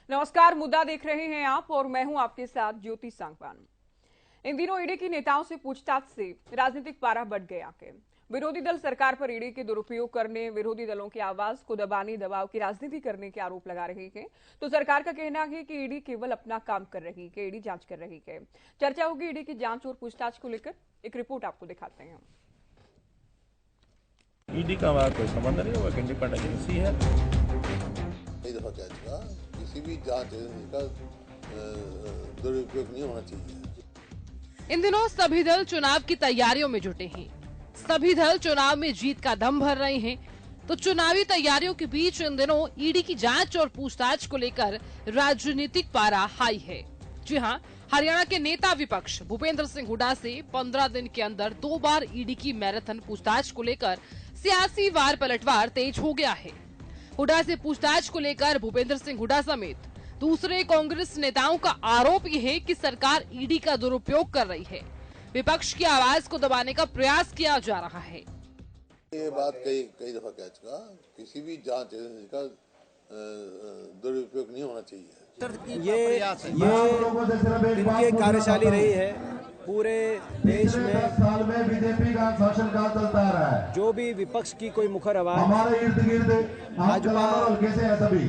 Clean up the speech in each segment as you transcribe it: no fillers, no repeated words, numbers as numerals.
नमस्कार, मुद्दा देख रहे हैं आप और मैं हूं आपके साथ ज्योति सांगवान। इन दिनों ईडी की नेताओं से पूछताछ से राजनीतिक पारा बढ़ गया है। विरोधी दल सरकार पर ईडी के दुरुपयोग करने, विरोधी दलों की आवाज को दबाने, दबाव की राजनीति करने के आरोप लगा रहे हैं। तो सरकार का कहना है कि ईडी केवल अपना काम कर रही है, ईडी जांच कर रही है। चर्चा होगी ईडी की जांच और पूछताछ को लेकर। एक रिपोर्ट आपको दिखाते हैं। ईडी का वहाँ कोई संबंध नहीं, वो एक इंडिपेंडेंट एजेंसी है। किसी भी जांच का दुरुपयोग नहीं होना चाहिए। इन दिनों सभी दल चुनाव की तैयारियों में जुटे हैं। सभी दल चुनाव में जीत का दम भर रहे हैं। तो चुनावी तैयारियों के बीच इन दिनों ईडी की जांच और पूछताछ को लेकर राजनीतिक पारा हाई है। जी हां, हरियाणा के नेता विपक्ष भूपेंद्र सिंह हुड्डा से 15 दिन के अंदर 2 बार ईडी की मैराथन पूछताछ को लेकर सियासी वार पलटवार तेज हो गया है। हुड्डा से पूछताछ को लेकर भूपेंद्र सिंह हुड्डा समेत दूसरे कांग्रेस नेताओं का आरोप यह है कि सरकार ईडी का दुरुपयोग कर रही है। विपक्ष की आवाज को दबाने का प्रयास किया जा रहा है। ये बात कई दफा कह चुका, किसी भी जांच एजेंसी का दुरुपयोग नहीं होना चाहिए। ये इनकी कार्यशाली रही है। पूरे देश में 10 साल में बीजेपी का शासन काल चलता आ रहा है। जो भी विपक्ष की कोई मुखर आवाज हमारे इर्द गिर्द भाजपा हल्के से है सभी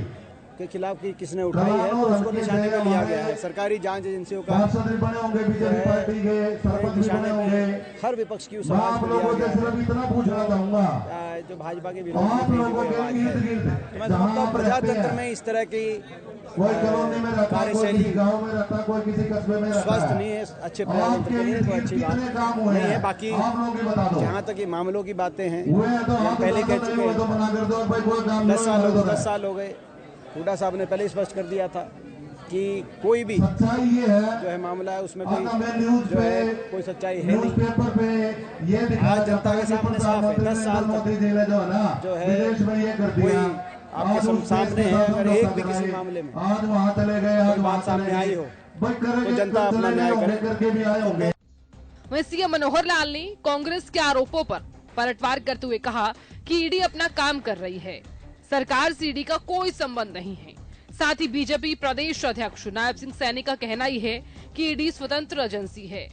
के खिलाफ की किसने उठाई है तो उसको निशाने पे लिया गया है। सरकारी जांच एजेंसियों का बने होंगे, बीजेपी पार्टी के सरपंच बने होंगे। हर विपक्ष की उस आवाज को लिया गया है। इतना पूछना चाहूंगा जो भाजपा के विरोधी तो मैं समझता हूँ प्रजातंत्र में इस तरह की कोई कॉलोनी में रहता, कोई गांव में रहता, कोई किसी कस्बे में रहता, स्वस्थ नहीं है। अच्छे प्रजातंत्र के लिए कोई अच्छी बात नहीं है। बाकी जहाँ तक ये मामलों की बातें हैं, हम पहले कह चुके हैं 10 साल हो गए। हुड्डा साहब ने पहले स्पष्ट कर दिया था कि कोई भी जो है मामला है उसमें कोई जो है कोई सच्चाई है नहीं। आज जनता के सामने साफ है। 10 साल तक जो है कोई आपके सामने है। अगर एक भी किसी मामले में कोई बात सामने आई हो तो जनता अपना न्याय करे। वहीं सीएम मनोहर लाल ने कांग्रेस के आरोपों पर पलटवार करते हुए कहा कि ईडी अपना काम कर रही है, सरकार से ईडी का कोई संबंध नहीं है। साथ ही बीजेपी प्रदेश अध्यक्ष नायब सिंह सैनी का कहना ही है कि ईडी स्वतंत्र एजेंसी है।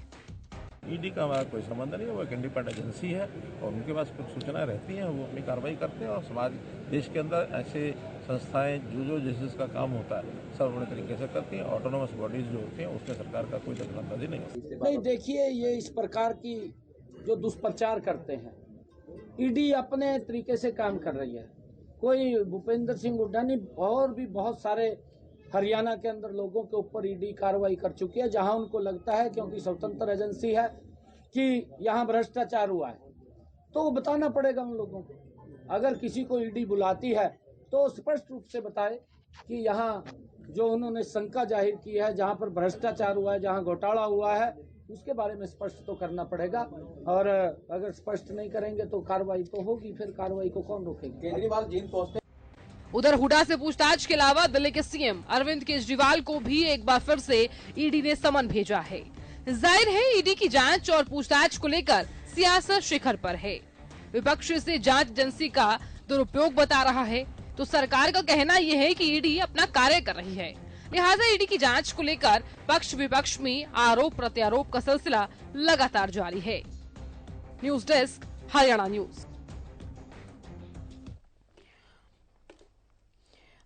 ईडी का वहाँ कोई संबंध नहीं, वो एक इंडिपेंडेंट एजेंसी है और उनके पास कुछ सूचनाएं रहती हैं, वो अपनी कार्रवाई करते हैं। और समाज देश के अंदर ऐसे संस्थाएं जो जिसका काम होता है सब बड़े तरीके से करती हैं। ऑटोनोमस बॉडीज जो होती हैं उसमें सरकार का कोई दखलंदाजी नहीं। देखिए, ये इस प्रकार की जो दुष्प्रचार करते हैं, ईडी अपने तरीके से काम कर रही है। कोई भूपेंद्र सिंह हुड्डा नहीं, और भी बहुत सारे हरियाणा के अंदर लोगों के ऊपर ईडी कार्रवाई कर चुकी है, जहां उनको लगता है क्योंकि स्वतंत्र एजेंसी है कि यहां भ्रष्टाचार हुआ है तो वो बताना पड़ेगा उन लोगों को। अगर किसी को ईडी बुलाती है तो स्पष्ट रूप से बताए कि यहाँ जो उन्होंने शंका जाहिर की है, जहां पर भ्रष्टाचार हुआ है, जहां घोटाला हुआ है, उसके बारे में स्पष्ट तो करना पड़ेगा। और अगर स्पष्ट नहीं करेंगे तो कार्रवाई तो होगी, फिर कार्रवाई को कौन रोकेगा। केजरीवाल जीत पहुंचते। उधर हुड्डा से पूछताछ के अलावा दिल्ली के सीएम अरविंद केजरीवाल को भी एक बार फिर से ईडी ने समन भेजा है। जाहिर है ईडी की जांच और पूछताछ को लेकर सियासत शिखर पर है। विपक्ष इसे जांच एजेंसी का दुरुपयोग बता रहा है, तो सरकार का कहना यह है कि ईडी अपना कार्य कर रही है। लिहाजा ईडी की जांच को लेकर पक्ष विपक्ष में आरोप प्रत्यारोप का सिलसिला लगातार जारी है। News desk, Haryana news.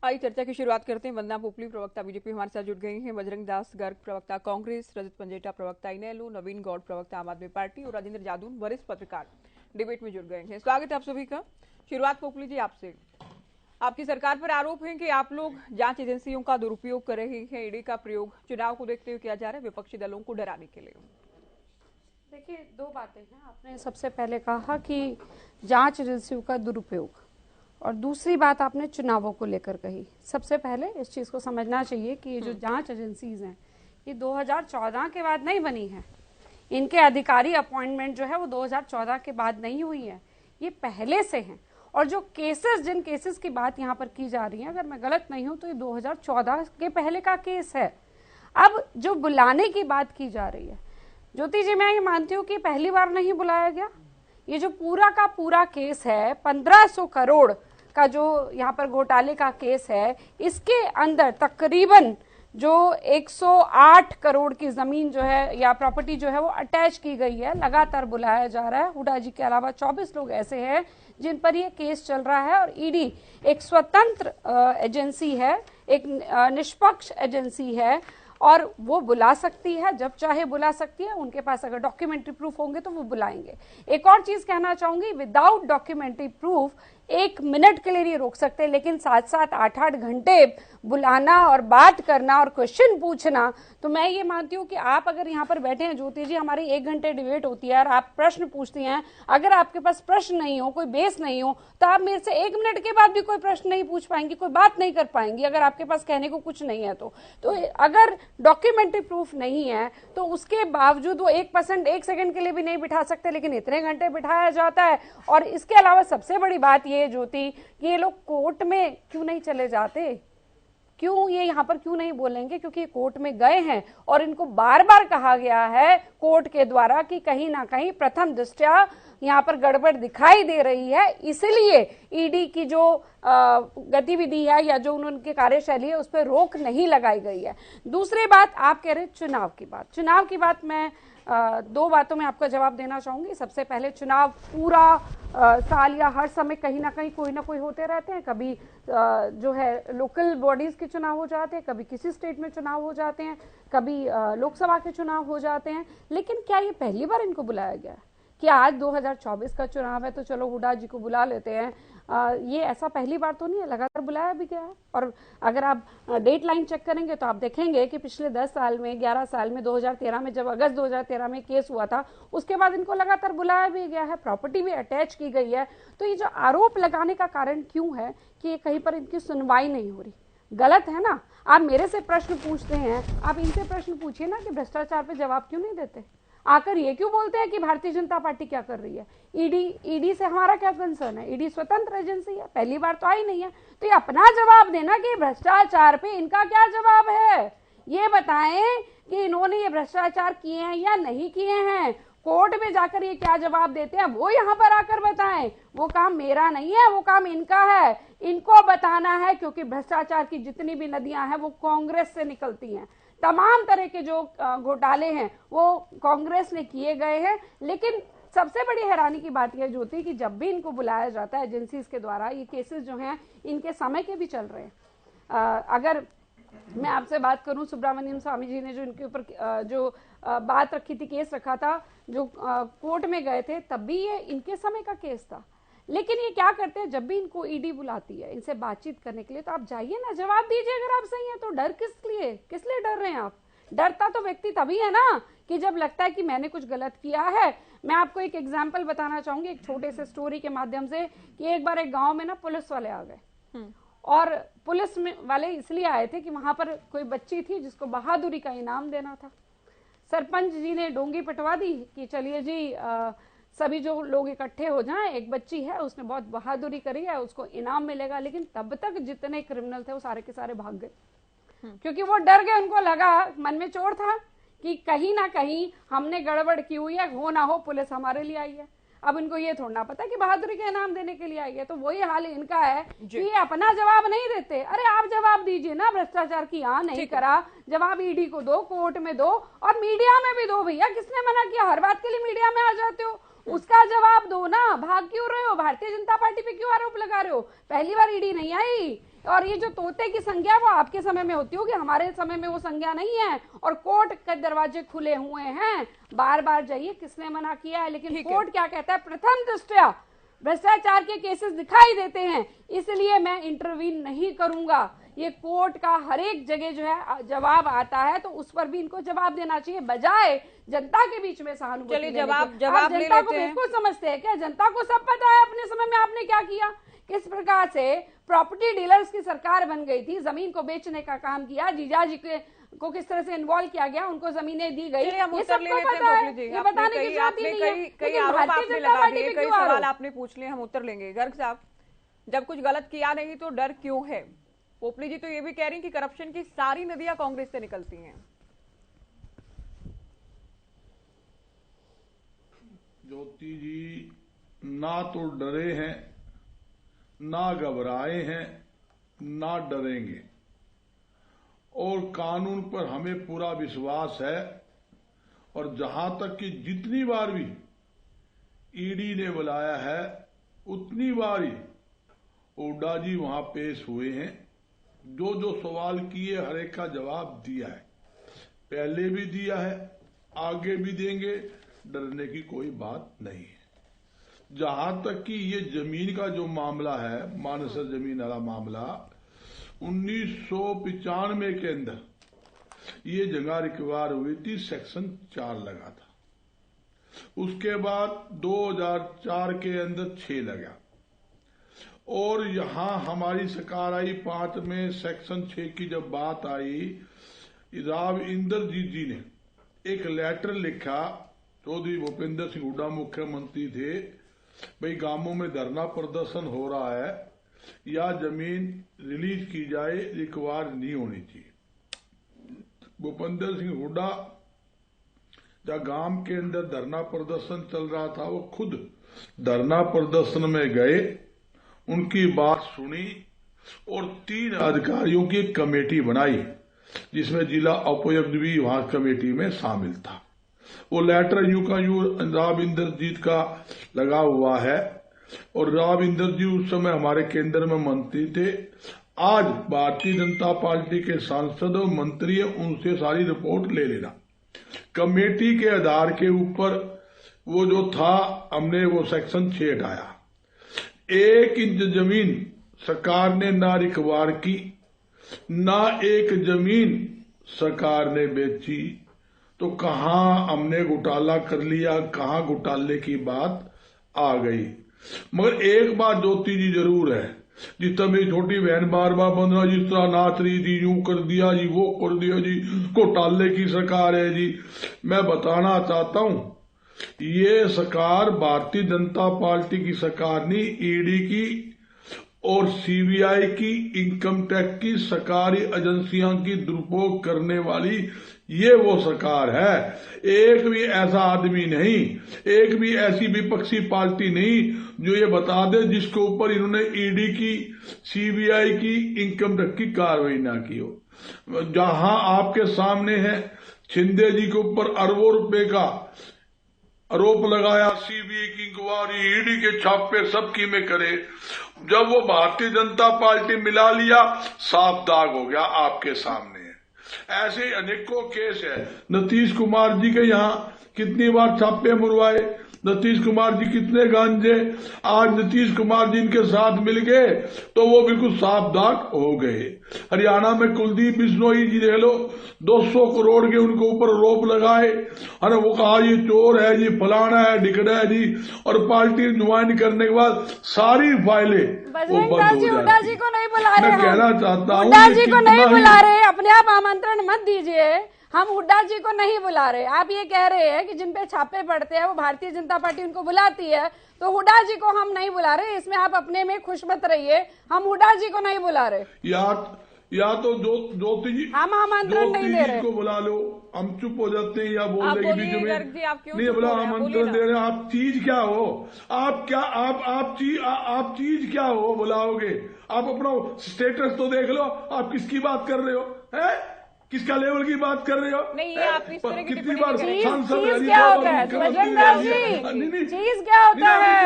आई चर्चा की शुरुआत करते हैं। वंदना पोपली प्रवक्ता बीजेपी हमारे साथ जुड़ गई हैं, बजरंग दास गर्ग प्रवक्ता कांग्रेस, रजत पंजेटा प्रवक्ता इनेलो, नवीन गौड़ प्रवक्ता आम आदमी पार्टी और राजेंद्र जादून वरिष्ठ पत्रकार डिबेट में जुड़ गए हैं। स्वागत है आप सभी का। शुरुआत पोपली जी आपसे। आपकी सरकार पर आरोप है कि आप लोग जांच एजेंसियों का दुरुपयोग कर रहे हैं, ईडी का प्रयोग चुनाव को देखते हुए किया जा रहा है विपक्षी दलों को डराने के लिए। देखिए, 2 बातें हैं। आपने सबसे पहले कहा कि जांच एजेंसियों का दुरुपयोग, और दूसरी बात आपने चुनावों को लेकर कही। सबसे पहले इस चीज को समझना चाहिए कि ये जो जांच एजेंसीज हैं ये 2014 के बाद नहीं बनी है। इनके अधिकारी अपॉइंटमेंट जो है वो 2014 के बाद नहीं हुई है, ये पहले से हैं। और जो केसेस, जिन केसेस की बात यहाँ पर की जा रही है, अगर मैं गलत नहीं हूं तो ये 2014 के पहले का केस है। अब जो बुलाने की बात की जा रही है, ज्योति जी, मैं ये मानती हूँ कि पहली बार नहीं बुलाया गया। ये जो पूरा का पूरा केस है 1500 करोड़ का जो यहाँ पर घोटाले का केस है, इसके अंदर तकरीबन जो 108 करोड़ की जमीन जो है या प्रॉपर्टी जो है वो अटैच की गई है। लगातार बुलाया जा रहा है। हुड्डा जी के अलावा 24 लोग ऐसे हैं जिन पर ये केस चल रहा है और ईडी एक स्वतंत्र एजेंसी है, एक निष्पक्ष एजेंसी है और वो बुला सकती है, जब चाहे बुला सकती है। उनके पास अगर डॉक्यूमेंट्री प्रूफ होंगे तो वो बुलाएंगे। एक और चीज कहना चाहूंगी, विदाउट डॉक्यूमेंट्री प्रूफ 1 मिनट के लिए नहीं रोक सकते, लेकिन 7-7 8-8 घंटे बुलाना और बात करना और क्वेश्चन पूछना, तो मैं ये मानती हूँ कि आप अगर यहाँ पर बैठे हैं ज्योति जी, हमारी 1 घंटे डिबेट होती है और आप प्रश्न पूछती हैं, अगर आपके पास प्रश्न नहीं हो, कोई बेस नहीं हो, तो आप मेरे से 1 मिनट के बाद भी कोई प्रश्न नहीं पूछ पाएंगी, कोई बात नहीं कर पाएंगी अगर आपके पास कहने को कुछ नहीं है तो अगर डॉक्यूमेंट्री प्रूफ नहीं है तो उसके बावजूद वो 1% 1 सेकंड के लिए भी नहीं बिठा सकते, लेकिन इतने घंटे बिठाया जाता है। और इसके अलावा सबसे बड़ी बात ये ज्योति, ये लोग कोर्ट में क्यों नहीं चले जाते, क्यों ये यहाँ पर क्यों नहीं बोलेंगे, क्योंकि कोर्ट में गए हैं और इनको बार बार कहा गया है कोर्ट के द्वारा कि कहीं ना कहीं प्रथम दृष्टया यहाँ पर गड़बड़ दिखाई दे रही है, इसलिए ईडी की जो गतिविधि है या जो उनकी कार्यशैली है उस पर रोक नहीं लगाई गई है। दूसरी बात आप कह रहे चुनाव की बात मैं 2 बातों में आपका जवाब देना चाहूंगी। सबसे पहले चुनाव पूरा साल या हर समय कहीं ना कहीं कोई ना कोई होते रहते हैं। कभी जो है लोकल बॉडीज के चुनाव हो जाते हैं, कभी किसी स्टेट में चुनाव हो जाते हैं, कभी लोकसभा के चुनाव हो जाते हैं। लेकिन क्या ये पहली बार इनको बुलाया गया है कि आज 2024 का चुनाव है तो चलो हुड्डा जी को बुला लेते हैं? ये ऐसा पहली बार तो नहीं है, लगातार बुलाया भी गया है। और अगर आप डेट लाइन चेक करेंगे तो आप देखेंगे कि पिछले 10 साल में, 11 साल में, 2013 में जब अगस्त 2013 में केस हुआ था उसके बाद इनको लगातार बुलाया भी गया है, प्रॉपर्टी भी अटैच की गई है। तो ये जो आरोप लगाने का कारण क्यों है कि कहीं पर इनकी सुनवाई नहीं हो रही? गलत है ना? आप मेरे से प्रश्न पूछते हैं, आप इनसे प्रश्न पूछिए ना कि भ्रष्टाचार पे जवाब क्यों नहीं देते। आकर ये क्यों बोलते हैं कि भारतीय जनता पार्टी क्या कर रही है? ईडी से हमारा क्या कंसर्न है? ईडी स्वतंत्र एजेंसी है, पहली बार तो आई नहीं है। तो ये अपना जवाब देना कि भ्रष्टाचार पे इनका क्या जवाब है, ये बताएं कि इन्होंने ये भ्रष्टाचार किए हैं या नहीं किए हैं। कोर्ट में जाकर ये क्या जवाब देते हैं वो यहाँ पर आकर बताएं। वो काम मेरा नहीं है, वो काम इनका है, इनको बताना है। क्योंकि भ्रष्टाचार की जितनी भी नदियां हैं वो कांग्रेस से निकलती हैं। तमाम तरह के जो घोटाले हैं वो कांग्रेस ने किए गए हैं। लेकिन सबसे बड़ी हैरानी की बात यह ज्योति कि जब भी इनको बुलाया जाता है एजेंसीज के द्वारा, ये केसेस जो हैं इनके समय के भी चल रहे हैं। अगर मैं आपसे बात करूं, सुब्रमण्यम स्वामी जी ने जो इनके ऊपर जो बात रखी थी, केस रखा था, जो कोर्ट में गए थे, तब भी ये इनके समय का केस था। लेकिन ये क्या करते हैं, जब भी इनको ईडी बुलाती है इनसे बातचीत करने के लिए, तो आप जाइए ना, जवाब दीजिए अगर आप सही हैं तो। डर किस लिए डर रहे हैं आप? डरता तो व्यक्ति तभी है ना कि जब लगता है कि मैंने कुछ गलत किया है। मैं आपको एक एग्जाम्पल बताना चाहूंगी, एक छोटे से स्टोरी के माध्यम से, कि एक बार एक गाँव में ना पुलिस वाले आ गए और पुलिस में वाले इसलिए आए थे कि वहां पर कोई बच्ची थी जिसको बहादुरी का इनाम देना था। सरपंच जी ने डोंगी पिटवा दी कि चलिए जी सभी जो लोग इकट्ठे हो जाएं, एक बच्ची है उसने बहुत बहादुरी करी है, उसको इनाम मिलेगा। लेकिन तब तक जितने क्रिमिनल थे वो सारे के सारे भाग गए, क्योंकि वो डर गए। उनको लगा, मन में चोर था कि कहीं ना कहीं हमने गड़बड़ की हुई है, हो ना हो पुलिस हमारे लिए आई है। अब इनको ये थोड़ा पता कि बहादुरी का इनाम देने के लिए आई है। तो वही हाल इनका है कि ये अपना जवाब नहीं देते। अरे आप जवाब दीजिए ना, भ्रष्टाचार किया नहीं करा, जवाब ईडी को दो, कोर्ट में दो और मीडिया में भी दो। भैया किसने मना किया? हर बात के लिए मीडिया में आ जाते हो, उसका जवाब दो ना। भाग क्यों रहे हो? भारतीय जनता पार्टी पे क्यों आरोप लगा रहे हो? पहली बार ईडी नहीं आई। और ये जो तोते की संज्ञा वो आपके समय में होती होगी, हमारे समय में वो संज्ञा नहीं है। और कोर्ट के दरवाजे खुले हुए हैं, बार बार जाइए, किसने मना किया है? लेकिन कोर्ट क्या कहता है? प्रथम दृष्टया भ्रष्टाचार के केसेस दिखाई देते हैं, इसलिए मैं इंटरवीन नहीं करूंगा। ये कोर्ट का हर एक जगह जो है जवाब आता है, तो उस पर भी इनको जवाब देना चाहिए, बजाय जनता के बीच में सहानुभूति। चलिए जवाब जनता को बिल्कुल समझते हैं क्या? जनता को सब पता है अपने समय में आपने क्या किया, किस प्रकार से प्रॉपर्टी डीलर्स की सरकार बन गई थी, जमीन को बेचने का काम किया, जीजाजी को किस तरह से इन्वॉल्व किया गया, उनको जमीनें दी गई, ये सबको पता है। ये बताने की जरूरत ही नहीं है। कई आरोप आपने लगा दिए, कई सवाल आपने पूछ लिए, हम उत्तर लेंगे। गर्ग साहब, जब कुछ गलत किया नहीं तो डर क्यों है? पोपली जी तो ये भी कह रही कि करप्शन की सारी नदियां कांग्रेस से निकलती हैं। ज्योति जी ना तो डरे हैं ना घबराए हैं ना डरेंगे और कानून पर हमें पूरा विश्वास है। और जहां तक कि जितनी बार भी ईडी ने बुलाया है उतनी बार ही हुड्डा जी वहां पेश हुए हैं। जो जो सवाल किए हर एक का जवाब दिया है, पहले भी दिया है, आगे भी देंगे, डरने की कोई बात नहीं है। जहां तक कि ये जमीन का जो मामला है, मानसर जमीन वाला मामला, 1995 के अंदर ये जगह रिकवर हुई थी, सेक्शन 4 लगा था। उसके बाद 2004 के अंदर 6 लगा और यहां हमारी सरकार आई 5 में सेक्शन 6 की जब बात आई, राव इंद्रजीत जी ने एक लेटर लिखा, चौधरी भूपेंद्र सिंह हुड्डा मुख्यमंत्री थे, भाई गांवों में धरना प्रदर्शन हो रहा है या जमीन रिलीज की जाए, रिकवर नहीं होनी चाहिए। भूपेंद्र सिंह हुड्डा जब गांव के अंदर धरना प्रदर्शन चल रहा था, वो खुद धरना प्रदर्शन में गए, उनकी बात सुनी और 3 अधिकारियों की एक कमेटी बनाई जिसमें जिला उपायुक्त भी वहां कमेटी में शामिल था। वो लेटर यूं का यूं राव इंद्रजीत का लगा हुआ है और राव इंद्रजीत उस समय हमारे केंद्र में मंत्री थे। आज भारतीय जनता पार्टी के सांसद और मंत्री है, उनसे सारी रिपोर्ट ले लेना। कमेटी के आधार के ऊपर वो जो था, हमने वो सेक्शन 6 हटाया। 1 इंच जमीन सरकार ने ना रिकवर की, ना एक जमीन सरकार ने बेची, तो कहां हमने घोटाला कर लिया, कहां घोटाले की बात आ गई। मगर एक बात ज्योति जी जरूर है, जिस तरह मेरी छोटी बहन बार बार बन रहा, जिस तरह नाच रही थी, यूं कर दिया जी, वो कर दिया जी, घोटाले की सरकार है जी। मैं बताना चाहता हूं, ये सरकार भारतीय जनता पार्टी की सरकार नहीं, ईडी की और सीबीआई की, इनकम टैक्स की सरकारी एजेंसियों की दुरुपयोग करने वाली ये वो सरकार है। एक भी ऐसा आदमी नहीं, एक भी ऐसी विपक्षी पार्टी नहीं जो ये बता दे जिसके ऊपर इन्होंने ईडी की, सीबीआई की, इनकम टैक्स की कार्रवाई ना की हो। जहां आपके सामने है, शिंदे जी के ऊपर अरबों रुपए का आरोप लगाया, सीबीआई की इंक्वायरी, ईडी के छापे सबकी में करे, जब वो भारतीय जनता पार्टी मिला लिया, साफ दाग हो गया आपके सामने। ऐसे अनेकों केस है। नीतीश कुमार जी के यहाँ कितनी बार छापे मुरवाए, नीतीश कुमार जी कितने गांजे, आज नीतीश कुमार जी इनके साथ मिल गए तो वो बिल्कुल साफ दाग हो गए। हरियाणा में कुलदीप बिश्नोई जी देख लो, 200 करोड़ के उनके ऊपर आरोप लगाए, अरे वो कहा ये चोर है जी, फलाना है, ढिकड़ा है जी, और पार्टी ज्वाइन करने के बाद सारी फाइलें वो बंद हो जाती। हुड्डा जी को नहीं बुला रहे, मैं कहना चाहता हूँ हुड्डा जी को नहीं बुला रहे, अपने आप आमंत्रण मत दीजिए। हम हुड्डा जी को नहीं बुला रहे। आप ये कह रहे हैं कि जिन पे छापे पड़ते हैं वो भारतीय जनता पार्टी उनको बुलाती है, तो हुड्डा जी को हम नहीं बुला रहे। इसमें आप अपने में खुश मत रहिए, हम हुड्डा जी को नहीं बुला रहे। या तो ज्योति जी, हम आमंत्रण नहीं दे रहे, को बुला लो, हम चुप हो जाते हैं या बोल देंगे बीच में नहीं बुला, आमंत्रण दे रहे हैं। आप चीज क्या हो, आप क्या आप चीज क्या हो, बुलाओगे? आप अपना स्टेटस तो देख लो, आप किसकी बात कर रहे हो, है किसका लेवल की बात कर रहे हो? नहीं, ये आप इस तरह की कितनी बार सांसद क्या होता है बजरंग जी, चीज क्या होता है,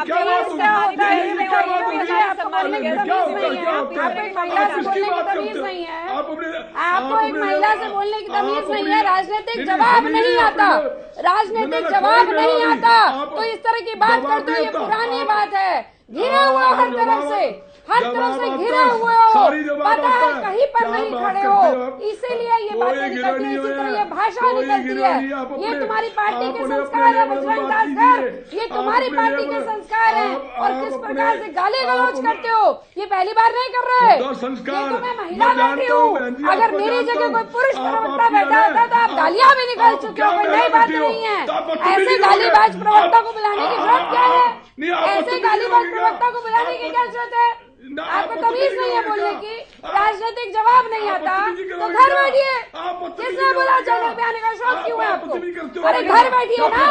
क्या बात आपको एक महिला से बोलने की तमीज नहीं है, आपको एक महिला से बोलने की तमीज नहीं है, राजनीतिक जवाब नहीं आता, राजनीतिक जवाब नहीं आता, तो इस तरह की बात करते हो, ये पुरानी बात है। घिरे हुए हर तरफ से घिरे हुए हो, पता है कहीं पर नहीं खड़े हो, इसीलिए ये बातें निकलती है, इसी तरह ये भाषा निकलती है। ये तुम्हारी पार्टी के संस्कार है बजरंग दास सर, ये तुम्हारी पार्टी के संस्कार है। और किस प्रकार से गाली गलौज करते हो, ये पहली बार नहीं कर रहे। ये तो मैं महिला बैठी हूँ, अगर मेरी जगह कोई पुरुष प्रवक्ता बैठा होता तो आप गालियां भी निकाल चुके हो, कोई नई बात नहीं है। ऐसे गालीबाज प्रवक्ता को बुलाने की जरूरत क्या है? ऐसे गालीबाज प्रवक्ता को बुलाने की क्या जरूरत है? आपको तमीज नहीं है बोलने की। राजनीतिक जवाब नहीं आता तो घर बैठिए। किसने बोला चैनल पे आने का शौक क्यों है आपको? अरे घर बैठिए ना।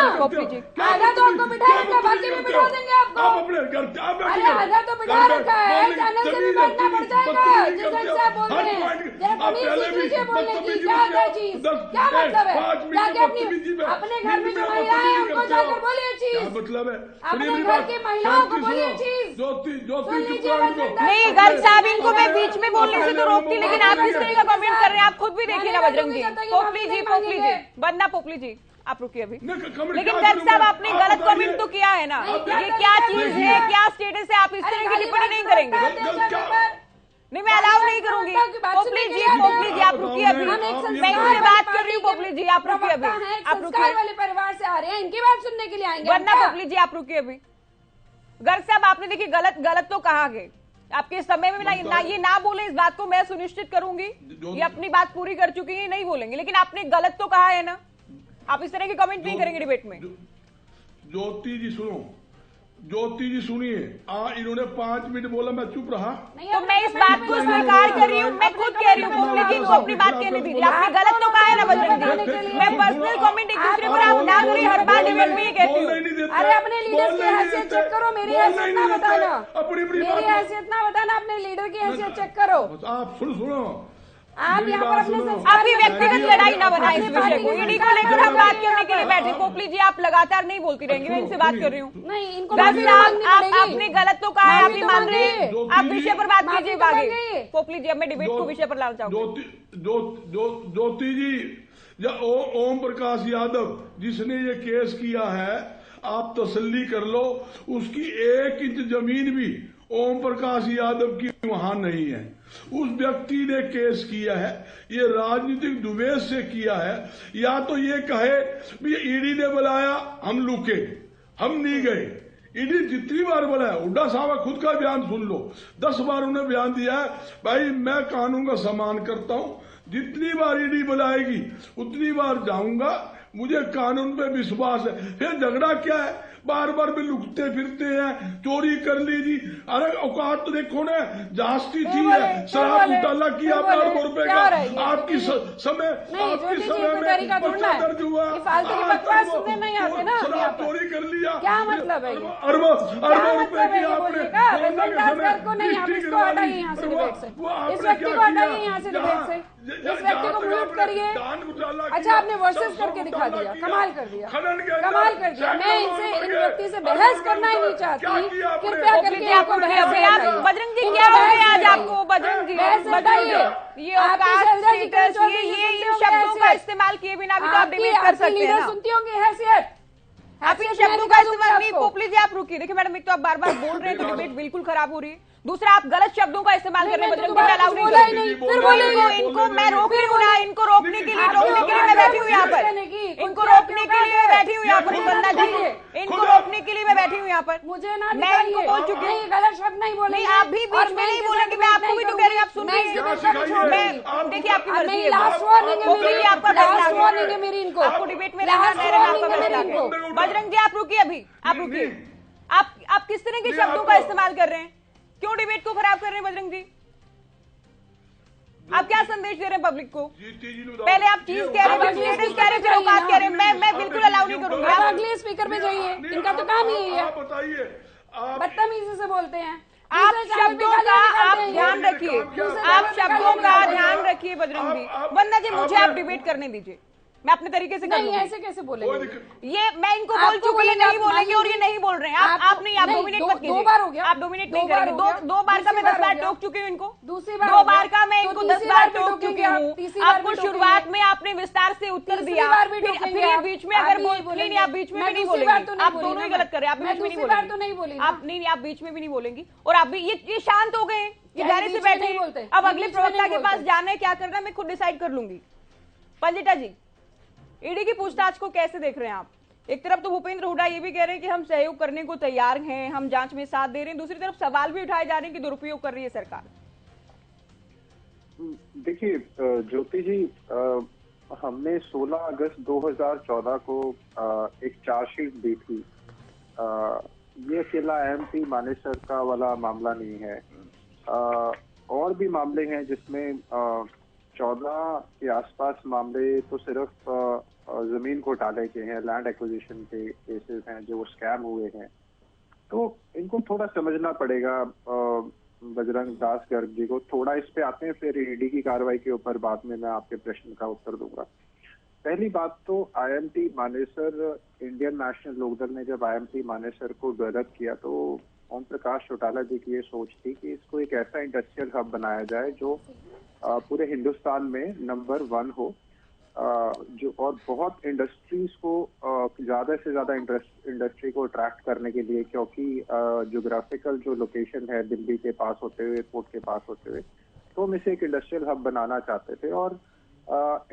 आधा तो आपको बिठा रखा, बाकी भी बिठा देंगे आपको। अरे आधा तो बिठा रखा है, चैनल से भी बैठना पड़ जाएगा। जिस ढंग से आप बोल रहे हैं, जरा तमीज सीखिए बोलने की। क्या है चीज, क्या मतलब है? जाके अपने घर में जो महिलाएं हैं उनको जाकर बोलिए चीज, मतलब है अपने घर की महिलाओं को बोलिए चीज। नहीं गर्ग साहब, इनको मैं बीच में बोलने से तो रोकती, लेकिन आप किस तरह का कमेंट कर रहे हैं? आप खुद भी देखिए ना बजरंग जी। पोपली जी बंदना पोपली जी, आप रुकिए अभी। लेकिन गर्ग साहब, आपने गलत कमेंट तो किया है ना। ये क्या चीज है, क्या स्टेटस है? आप इस तरह की टिप्पणी नहीं करेंगे। नहीं, मैं अलाउ नहीं करूंगी। पोपली जी आप रुकिए अभी। मैं इनसे बात कर रही हूँ। पोपली जी आप रुकिए अभी। आप रुकिए वाले परिवार से आ रहे हैं, इनकी बात सुनने के लिए आएंगे। वरना पोपली जी आप रुकिए अभी। गर्ग साहब, आपने देखिए गलत तो कहा है। आपके समय में ना ये ना बोले, इस बात को मैं सुनिश्चित करूंगी। ये अपनी बात पूरी कर चुकी है, नहीं बोलेंगे। लेकिन आपने गलत तो कहा है ना। आप इस तरह के कमेंट नहीं करेंगे डिबेट में। ज्योति जी सुनो, ज्योति जी सुनिए। इन्होंने 5 मिनट बोला, मैं चुप रहा। तो मैं इस बात को स्वीकार कर रही हूँ। मैं खुद कह रही हूँ पोपली जी को अपनी बात कहने दीजिए। आपने गलत तो कहा है ना बजरंग जी। मैं पर्सनल कमेंट एक दूसरे पर आप ना करिए, हर बार डिबेट में ये कहती हूँ। अरे अपने लीडर की हैसियत चेक करो, मेरी हैसियत ना बताना। मेरी हैसियत ना बताना, अपने लीडर की हैसियत चेक करो। आप सुनो, आप यहाँ पर अपने अभी व्यक्तिगत लड़ाई ना बनाए इस विषय को। ईडी को लेकर हम बात करने के लिए बैठे। पोपली जी आप लगातार नहीं बोलती रहेंगी, मैं इनसे बात कर रही हूँ। नहीं, इनको आपने गलत तो कहा है, आप भी मान रहे हैं। आप विषय पर बात कीजिए आगे। पोपली जी अब मैं डिबेट को विषय पर लाना चाहूंगी। ज्योति जी, ओम प्रकाश यादव जिसने ये केस किया है, आप तसल्ली कर लो, उसकी 1 इंच जमीन भी ओम प्रकाश यादव की वहां नहीं है। उस व्यक्ति ने केस किया है, ये राजनीतिक दुवेश से किया है। या तो ये कहे भी ईडी ने बुलाया, हम लुके, हम नहीं गए। ईडी जितनी बार बुलाया, हुड्डा साहब खुद का बयान सुन लो, 10 बार उन्हें बयान दिया है, भाई मैं कानून का सम्मान करता हूं, जितनी बार ईडी बुलाएगी उतनी बार जाऊंगा, मुझे कानून पे विश्वास है। फिर झगड़ा क्या है? बार बार भी लुकते फिरते हैं, चोरी कर लीजिए। अरे औकात तो देखो ना, जास्ती थी है, शराब घोटाला किया 1 लाख रुपए का, आपकी समय में पर्चा दर्ज हुआ, शराब चोरी कर लिया। क्या मतलब है? अरबों रुपए की आपने इस व्यक्ति को हटाइए यहाँ से डिबेट से, इस व्यक्ति को म्यूट करिए। अच्छा, आपने वर्सेस करके दिखा दिया, कमाल कर दिया, कमाल कर दिया। मैं इनसे इन व्यक्ति से बहस करना ही नहीं चाहती। कृपया करके आपको बहस बजरंग जी क्या हो गया आज आपको? बजरंग जी बताइए, ये शब्दों का इस्तेमाल किए बिना भी तो आप डिबेट कर सकते हैं ना। सुनती होंगी हैसियत, आप इन शब्दों का इस्तेमाल नहीं। पोपली जी आप रुकिए। देखिए मैडम, एक तो आप बार बार बोल रहे हैं तो डिबेट बिल्कुल खराब हो रही है। दूसरा, आप गलत शब्दों का इस्तेमाल कर रहे हैं। बजरंग जी मैं अलाउ नहीं करूंगी। इनको मैं रोक रही हूँ ना, इनको रोकने के लिए मैं बैठी हूँ यहाँ पर। इनको रोकने के लिए मैं बैठी हूँ यहाँ पर। बंदा जी, इनको रोकने के लिए मैं बैठी हूँ यहाँ पर। मुझे ना, मैं इनको बोल चुकी हूँ, गलत शब्द नहीं बोलेंगे। आप भी बीच में नहीं बोलेंगे। मैं आपको भी तो कह रही हूँ, आप सुन रही हैं। देखिए आपकी मर्जी है, आपका मेरी इनको आपको डिबेट में रहना है, आपका फैसला है। बजरंग जी आप रुकिए अभी, आप रुकिए। आप किस तरह के शब्दों का इस्तेमाल कर रहे हैं? क्यों डिबेट को खराब कर रहे हैं बजरंग जी? आप क्या संदेश दे रहे हैं पब्लिक को? पहले आप चीज कह रहे हैं, स्टेटस कह रहे हैं, फिर औकात कह रहे हैं। मैं बिल्कुल अलाउ नहीं करूंगी। आप अगले स्पीकर पे जाइए, इनका तो काम ही है, बताइए, बदतमीजी से बोलते हैं। आप शब्दों का आप ध्यान रखिए, आप शब्दों का ध्यान रखिए बजरंग जी। वंदना जी मुझे आप डिबेट करने दीजिए, मैं अपने तरीके से नहीं, ऐसे कैसे बोलेंगे? ये मैं इनको बोल चुकी हूँ, नहीं बोलेंगे और ये नहीं बोल रहे हैं। आप नहीं, आप डोमिनेट मत कीजिए। 2 बार हो गया, आप डोमिनेट नहीं करेंगे। 2 बार का मैं 10 बार टोक चुकी हूँ इनको। दूसरी 2 बार का मैं इनको 10 बार टोक चुकी हूँ। आपको शुरुआत में आपने विस्तार से उत्तर दिया, फिर ये बीच में अगर नहीं, आप बीच में भी नहीं बोलेंगे। आप दोनों ही गलत कर रहे हैं। आप बीच में नहीं बोलेंगे। आप नहीं, आप बीच में भी नहीं बोलेंगी। और आप भी ये शांत हो गए, ये धैर्य से बैठे। अब अगले प्रवक्ता के पास जाना है, क्या करना है मैं खुद डिसाइड कर लूंगी। पंजिटा जी, ईडी की पूछताछ को कैसे देख रहे हैं आप? एक तरफ तो भूपेंद्र हुड्डा ये भी कह रहे हैं कि हम सहयोग करने को तैयार हैं, हम जांच में साथ दे रहे हैं, दूसरी तरफ सवाल भी उठाए जा रहे हैं कि दुरुपयोग कर रही है सरकार। देखिए ज्योति जी, हमने 16 अगस्त 2014 को एक चार्जशीट दी थी। ये अकेला MP मानेसर का वाला मामला नहीं है। और भी मामले हैं जिसमें 14 के आसपास मामले तो सिर्फ जमीन घोटाले के हैं, लैंड एक्विजिशन के केसेस हैं जो स्कैम हुए हैं। तो इनको थोड़ा समझना पड़ेगा। बजरंग दास गर्ग जी को थोड़ा इस पे आते हैं, फिर ईडी की कार्रवाई के ऊपर बाद में मैं आपके प्रश्न का उत्तर दूंगा। पहली बात तो IMT Manesar, Indian National Lokdal ने जब आईएमटी मानेसर को डेवलप किया तो ओम प्रकाश चौटाला जी की ये सोच थी कि इसको एक ऐसा इंडस्ट्रियल हब बनाया जाए जो पूरे हिंदुस्तान में नंबर 1 हो, जो और बहुत इंडस्ट्रीज को ज्यादा से ज्यादा इंडस्ट्री को अट्रैक्ट करने के लिए, क्योंकि ज्योग्राफिकल जो लोकेशन है दिल्ली के पास होते हुए, एयरपोर्ट के पास होते हुए, तो हम इसे एक इंडस्ट्रियल हब बनाना चाहते थे। और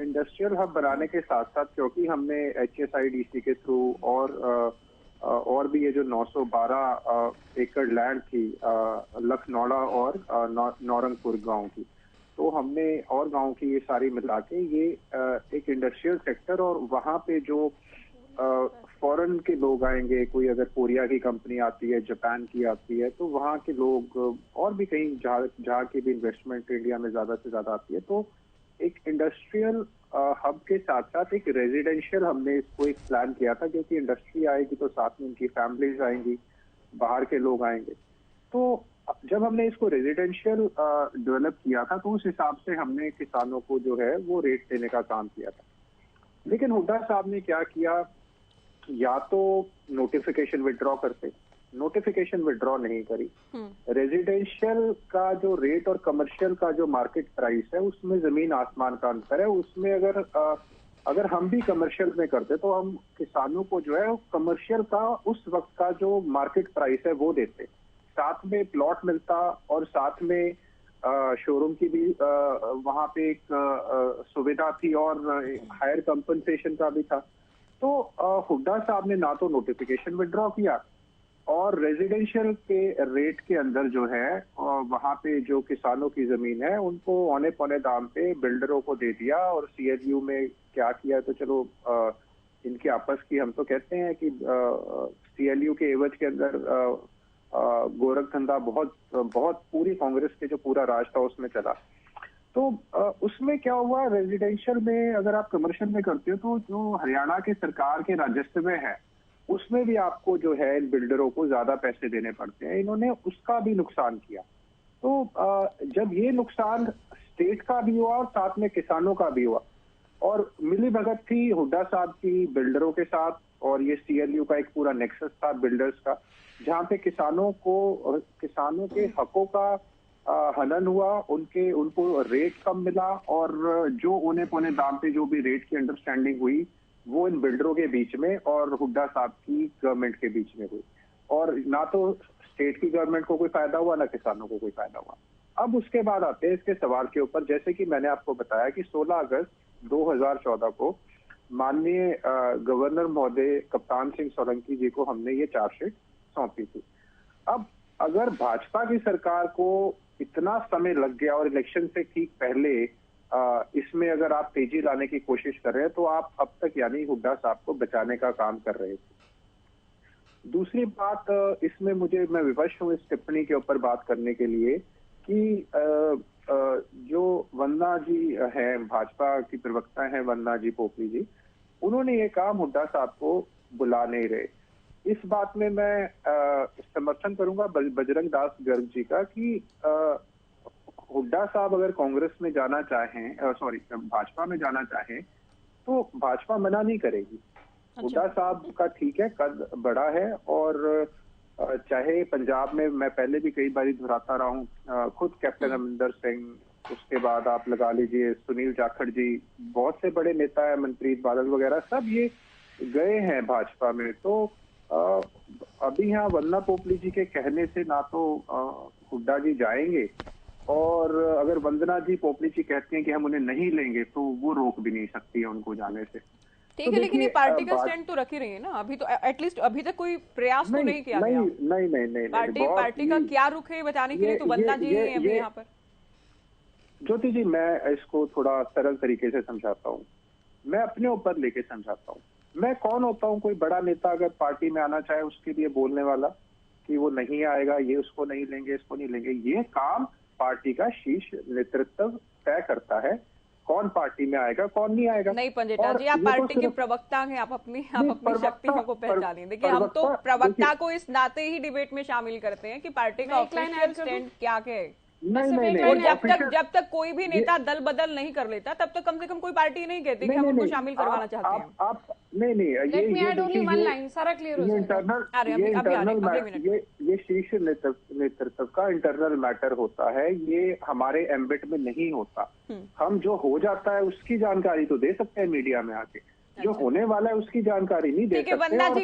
इंडस्ट्रियल हब बनाने के साथ साथ क्योंकि हमने HSIDC के थ्रू और भी ये जो 912 एकड़ लैंड थी लखनौड़ा और नौरंगपुर गांव की, तो हमने और गांव की ये सारी मिला के ये एक इंडस्ट्रियल सेक्टर, और वहाँ पे जो फॉरेन के लोग आएंगे, कोई अगर कोरिया की कंपनी आती है, जापान की आती है, तो वहाँ के लोग और भी कहीं जहाँ की भी इन्वेस्टमेंट इंडिया में ज्यादा से ज्यादा आती है, तो एक इंडस्ट्रियल हब के साथ साथ एक रेजिडेंशियल हमने इसको एक प्लान किया था, क्योंकि इंडस्ट्री आएगी तो साथ में उनकी फैमिलीज आएंगी, बाहर के लोग आएंगे। तो जब हमने इसको रेजिडेंशियल डेवलप किया था तो उस हिसाब से हमने किसानों को जो है वो रेट देने का काम किया था। लेकिन हुड्डा साहब ने क्या किया, या तो नोटिफिकेशन विड्रॉ करते, नोटिफिकेशन विड्रॉ नहीं करी, रेजिडेंशियल का जो रेट और कमर्शियल का जो मार्केट प्राइस है उसमें जमीन आसमान का अंतर है। उसमें अगर हम भी कमर्शियल में करते तो हम किसानों को जो है कमर्शियल का उस वक्त का जो मार्केट प्राइस है वो देते, साथ में प्लॉट मिलता और साथ में शोरूम की भी वहाँ पे एक सुविधा थी और हायर कंपनसेशन का भी था। तो हुड्डा साहब ने ना तो नोटिफिकेशन विड्रॉ किया और रेजिडेंशियल के रेट के अंदर जो है वहाँ पे जो किसानों की जमीन है उनको औने पौने दाम पे बिल्डरों को दे दिया। और CLU में क्या किया, तो चलो इनके आपस की हम तो कहते हैं कि CLU के एवज के अंदर गोरख धंधा बहुत पूरी कांग्रेस के जो पूरा राज था उसमें चला। तो उसमें क्या हुआ, रेजिडेंशियल में अगर आप कमर्शियल में करते हो तो जो हरियाणा के सरकार के राजस्व में है उसमें भी आपको जो है इन बिल्डरों को ज्यादा पैसे देने पड़ते हैं। इन्होंने उसका भी नुकसान किया। तो जब ये नुकसान स्टेट का भी हुआ और साथ में किसानों का भी हुआ, और मिली भगत थी हुड्डा साहब की बिल्डरों के साथ, और ये CLU का एक पूरा नेक्सस था बिल्डर्स का, जहाँ पे किसानों के हकों का हनन हुआ, उनको रेट कम मिला, और जो औने पौने दाम पे जो भी रेट की अंडरस्टैंडिंग हुई वो इन बिल्डरों के बीच में और हुड्डा साहब की गवर्नमेंट के बीच में हुई, और ना तो स्टेट की गवर्नमेंट को कोई फायदा हुआ ना किसानों को कोई फायदा हुआ। अब उसके बाद आते हैं इसके सवाल के ऊपर, जैसे कि मैंने आपको बताया कि 16 अगस्त 2014 को माननीय गवर्नर महोदय कप्तान सिंह सोलंकी जी को हमने ये चार्जशीट सौंपी थी। अब अगर भाजपा की सरकार को इतना समय लग गया और इलेक्शन से ठीक पहले इसमें अगर आप तेजी लाने की कोशिश कर रहे हैं तो आप अब तक यानी हुड्डा साहब को बचाने का काम कर रहे थे। दूसरी बात, इसमें मैं विवश हूँ इस टिप्पणी के ऊपर बात करने के लिए कि जो वंदना जी हैं, भाजपा की प्रवक्ता हैं वंदना जी पोपली जी, उन्होंने ये काम हुड्डा साहब को बुला नहीं रहे। इस बात में मैं समर्थन करूंगा बजरंग दास गर्ग जी का कि हुड्डा साहब अगर कांग्रेस में जाना चाहें, भाजपा में जाना चाहें तो भाजपा मना नहीं करेगी। हुड्डा साहब का ठीक है, कद बड़ा है, और चाहे पंजाब में मैं पहले भी कई बार दोहराता रहा हूँ, खुद कैप्टन अमरिंदर सिंह, उसके बाद आप लगा लीजिए सुनील जाखड़ जी, बहुत से बड़े नेता है, मनप्रीत बादल वगैरह, सब ये गए हैं भाजपा में। तो अभी यहाँ वंदना पोपली जी के कहने से ना तो हुड्डा जी जाएंगे, और अगर वंदना जी पोपली जी कहते हैं कि हम उन्हें नहीं लेंगे तो वो रोक भी नहीं सकती है उनको जाने से। ठीक है, लेकिन ये पार्टी का स्टैंड तो रख ही रही है ना अभी, तो एटलीस्ट अभी तक कोई प्रयास तो नहीं किया गया। नहीं, पार्टी का क्या रुख है बताने के लिए तो वंदना जी हैं अभी यहाँ पर। ज्योति जी, मैं इसको थोड़ा सरल तरीके से समझाता हूँ, मैं अपने ऊपर लेके समझाता हूँ। मैं कौन होता हूँ, कोई बड़ा नेता अगर पार्टी में आना चाहे उसके लिए बोलने वाला कि वो नहीं आएगा, ये उसको नहीं लेंगे, इसको नहीं लेंगे। ये काम पार्टी का शीर्ष नेतृत्व तय करता है कौन पार्टी में आएगा कौन नहीं आएगा। नहीं पंजेटा जी, आप पार्टी के प्रवक्ता हैं, आप अपनी शक्तियों को पहचानिए। देखिए, हम तो प्रवक्ता को इस नाते ही डिबेट में शामिल करते हैं कि पार्टी का ऑफिशियल स्टैंड क्या है। और जब तक कोई भी नेता दल बदल नहीं कर लेता तब तक कम से कम कोई पार्टी नहीं कहती कि हम उनको शामिल करवाना चाहते हैं। आप नहीं ये शीर्ष नेतृत्व का इंटरनल मैटर होता है, ये हमारे एम्बिट में नहीं होता। हम जो हो जाता है उसकी जानकारी तो दे सकते हैं मीडिया में आके, जो होने वाला है उसकी जानकारी नहीं दे सकते।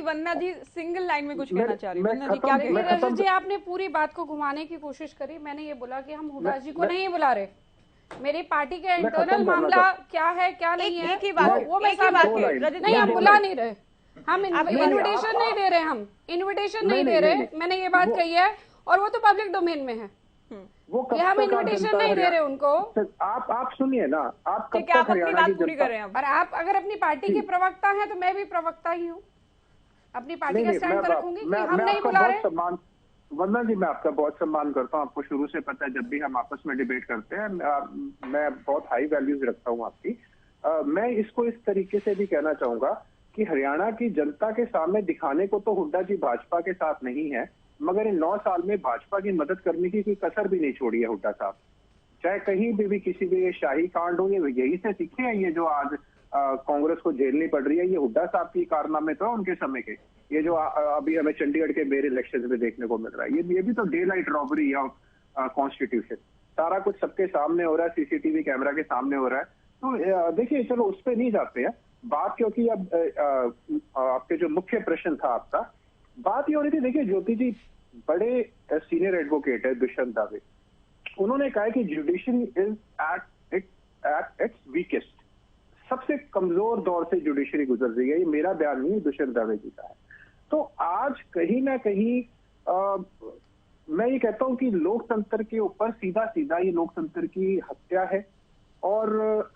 वंदना जी सिंगल लाइन में कुछ कहना चाह रही है। वंदना जी क्या कह रही रजत जी, आपने पूरी बात को घुमाने की कोशिश करी। मैंने ये बोला कि हम हुड्डा जी को नहीं बुला रहे, मेरी पार्टी का इंटरनल मामला क्या है क्या नहीं है वो मैं नहीं, हम बुला नहीं रहे, हम इन्विटेशन नहीं दे रहे, हम इन्विटेशन नहीं दे रहे, मैंने ये बात कही है और वो तो पब्लिक डोमेन में है, ये हम इन्विटेशन नहीं दे रहे उनको। आप सुनिए ना, आप कब तक अपनी बात पूरी कर रहे हैं। और आप अगर अपनी पार्टी के प्रवक्ता हैं तो मैं भी प्रवक्ता ही हूँ, अपनी पार्टी का स्टैंड पर रखूंगी कि हम नहीं बुला रहे। वंदना जी, मैं आपका बहुत सम्मान करता हूँ, आपको शुरू से पता है जब भी हम आपस में डिबेट करते हैं मैं बहुत हाई वैल्यूज रखता हूँ आपकी। मैं इसको इस तरीके से भी कहना चाहूंगा कि हरियाणा की जनता के सामने दिखाने को तो हुड्डा जी भाजपा के साथ नहीं है, मगर इन 9 साल में भाजपा की मदद करने की कोई कसर भी नहीं छोड़ी है हुड्डा साहब। चाहे कहीं भी किसी भी ये शाही कांड हो, ये यही से सीखे हैं। ये जो आज कांग्रेस को झेलनी पड़ रही है, ये हुड्डा साहब की कारनामे तो उनके समय के, ये जो अभी हमें चंडीगढ़ के मेरे इलेक्शन में देखने को मिल रहा है, ये भी तो डे लाइट रॉबरी या कॉन्स्टिट्यूशन, सारा कुछ सबके सामने हो रहा है, सीसीटीवी कैमरा के सामने हो रहा है। तो देखिए, चलो उस पर नहीं जाते हैं बात, क्योंकि अब आपके जो मुख्य प्रश्न था आपका, बात ये हो रही थी। देखिए ज्योति जी बड़े सीनियर एडवोकेट है, दुष्यंत दावे, उन्होंने कहा कि judiciary is at its weakest, सबसे कमजोर दौर से जुडिशरी गुजर रही है। ये मेरा बयान नहीं, दुष्यंत दावे जी का है। तो आज कहीं ना कहीं मैं ये कहता हूं कि लोकतंत्र के ऊपर सीधा सीधा ये लोकतंत्र की हत्या है। और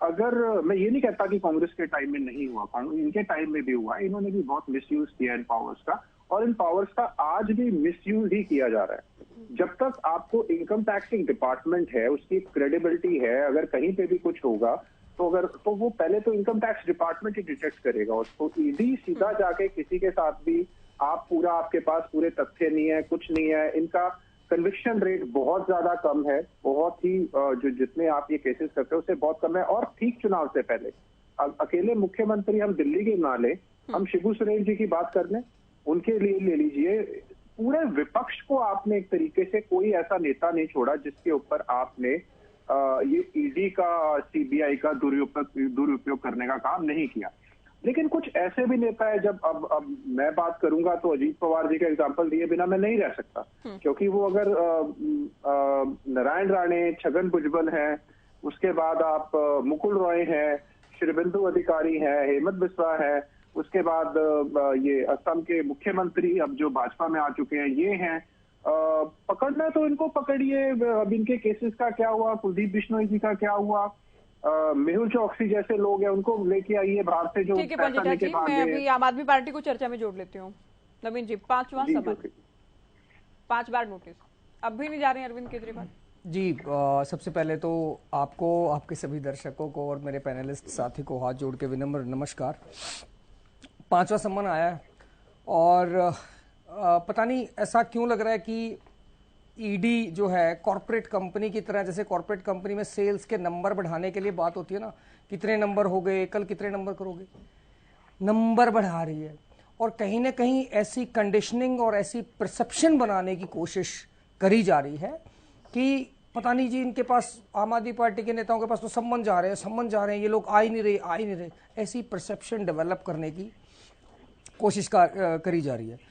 अगर मैं ये नहीं कहता कि कांग्रेस के टाइम में नहीं हुआ, इनके टाइम में भी हुआ, इन्होंने भी बहुत मिसयूज किया इन पावर्स का, और इन पावर्स का आज भी मिसयूज ही किया जा रहा है। जब तक आपको इनकम टैक्सिंग डिपार्टमेंट है, उसकी क्रेडिबिलिटी है, अगर कहीं पे भी कुछ होगा तो वो पहले तो इनकम टैक्स डिपार्टमेंट ही डिटेक्ट करेगा उसको। ईडी सीधा जाके किसी के साथ भी आपके पास पूरे तथ्य नहीं है, कुछ नहीं है, इनका कन्विक्शन रेट बहुत ज्यादा कम है, बहुत ही जो जितने आप ये केसेस करते हैं उससे बहुत कम है। और ठीक चुनाव से पहले अकेले मुख्यमंत्री हम दिल्ली के ना ले, हम शिबू सोरेन जी की बात कर लें, उनके लिए ले लीजिए, पूरे विपक्ष को आपने एक तरीके से कोई ऐसा नेता नहीं छोड़ा जिसके ऊपर आपने ये ईडी का सीबीआई का दुरुपयोग करने का काम नहीं किया। लेकिन कुछ ऐसे भी नेता है, जब अब मैं बात करूंगा तो अजीत पवार जी का एग्जांपल दिए बिना मैं नहीं रह सकता, क्योंकि वो अगर नारायण राणे, छगन भुजबल हैं, उसके बाद आप मुकुल रॉय हैं, श्रीबिंदु अधिकारी हैं, हेमंत बिस्वा है, उसके बाद ये असम के मुख्यमंत्री अब जो भाजपा में आ चुके हैं ये हैं, पकड़ना तो इनको पकड़िए। अब इनके केसेस का क्या हुआ, कुलदीप बिश्नोई जी का क्या हुआ, मेहुल चौकसी जैसे लोग हैं उनको लेके आइए बाहर से, जो ठीक है पंजेटा जी, मैं अभी आम आदमी पार्टी को चर्चा में जोड़ लेती हूँ। नवीन जी, 5वां सवाल, 5 बार नोटिस, अब भी नहीं जा रहे हैं अरविंद केजरीवाल जी। सबसे पहले तो आपको, आपके सभी दर्शकों को और मेरे पैनलिस्ट साथी को हाथ जोड़ के विनम्र नमस्कार। 5वां सम्मान आया है और पता नहीं ऐसा क्यों लग रहा है कि ईडी जो है कॉर्पोरेट कंपनी की तरह, जैसे कॉर्पोरेट कंपनी में सेल्स के नंबर बढ़ाने के लिए बात होती है ना, कितने नंबर हो गए, कल कितने नंबर करोगे, नंबर बढ़ा रही है। और कहीं ना कहीं ऐसी कंडीशनिंग और ऐसी परसेप्शन बनाने की कोशिश करी जा रही है कि पता नहीं जी, इनके पास, आम आदमी पार्टी के नेताओं के पास तो सम्मन जा रहे हैं, ये लोग आ ही नहीं रहे, ऐसी परसेप्शन डेवलप करने की कोशिश करी जा रही है।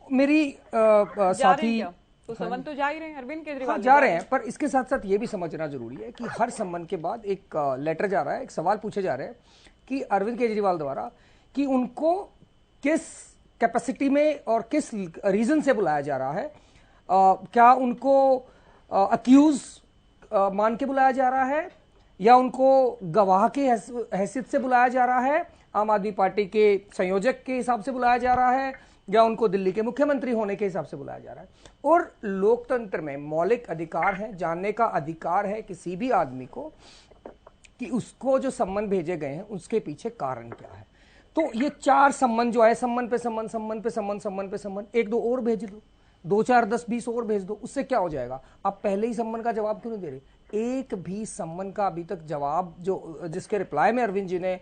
मेरी साथी तो सम्मन तो जा ही रहे हैं अरविंद केजरीवाल, जा रहे हैं, पर इसके साथ साथ ये भी समझना जरूरी है कि हर सम्मन के बाद एक लेटर जा रहा है, एक सवाल पूछे जा रहे हैं कि अरविंद केजरीवाल द्वारा कि उनको किस कैपेसिटी में और किस रीजन से बुलाया जा रहा है। क्या उनको अक्यूज मान के बुलाया जा रहा है या उनको गवाह के हैसियत से बुलाया जा रहा है, आम आदमी पार्टी के संयोजक के हिसाब से बुलाया जा रहा है, या उनको दिल्ली के मुख्यमंत्री होने के हिसाब से बुलाया जा रहा है। और लोकतंत्र में मौलिक अधिकार है, जानने का अधिकार है किसी भी आदमी को कि उसको जो सम्मन भेजे गए हैं उसके पीछे कारण क्या है। तो ये 4 सम्मन जो है, सम्मन पे सम्मन, सम्मन पे सम्मन, सम्मन पे सम्मन, 1-2 और भेज लो, 2, 4, 10, 20 और भेज दो, उससे क्या हो जाएगा। आप पहले ही सम्मन का जवाब क्यों नहीं दे रहे? एक भी सम्मन का अभी तक जवाब, जो जिसके रिप्लाई में अरविंद जी ने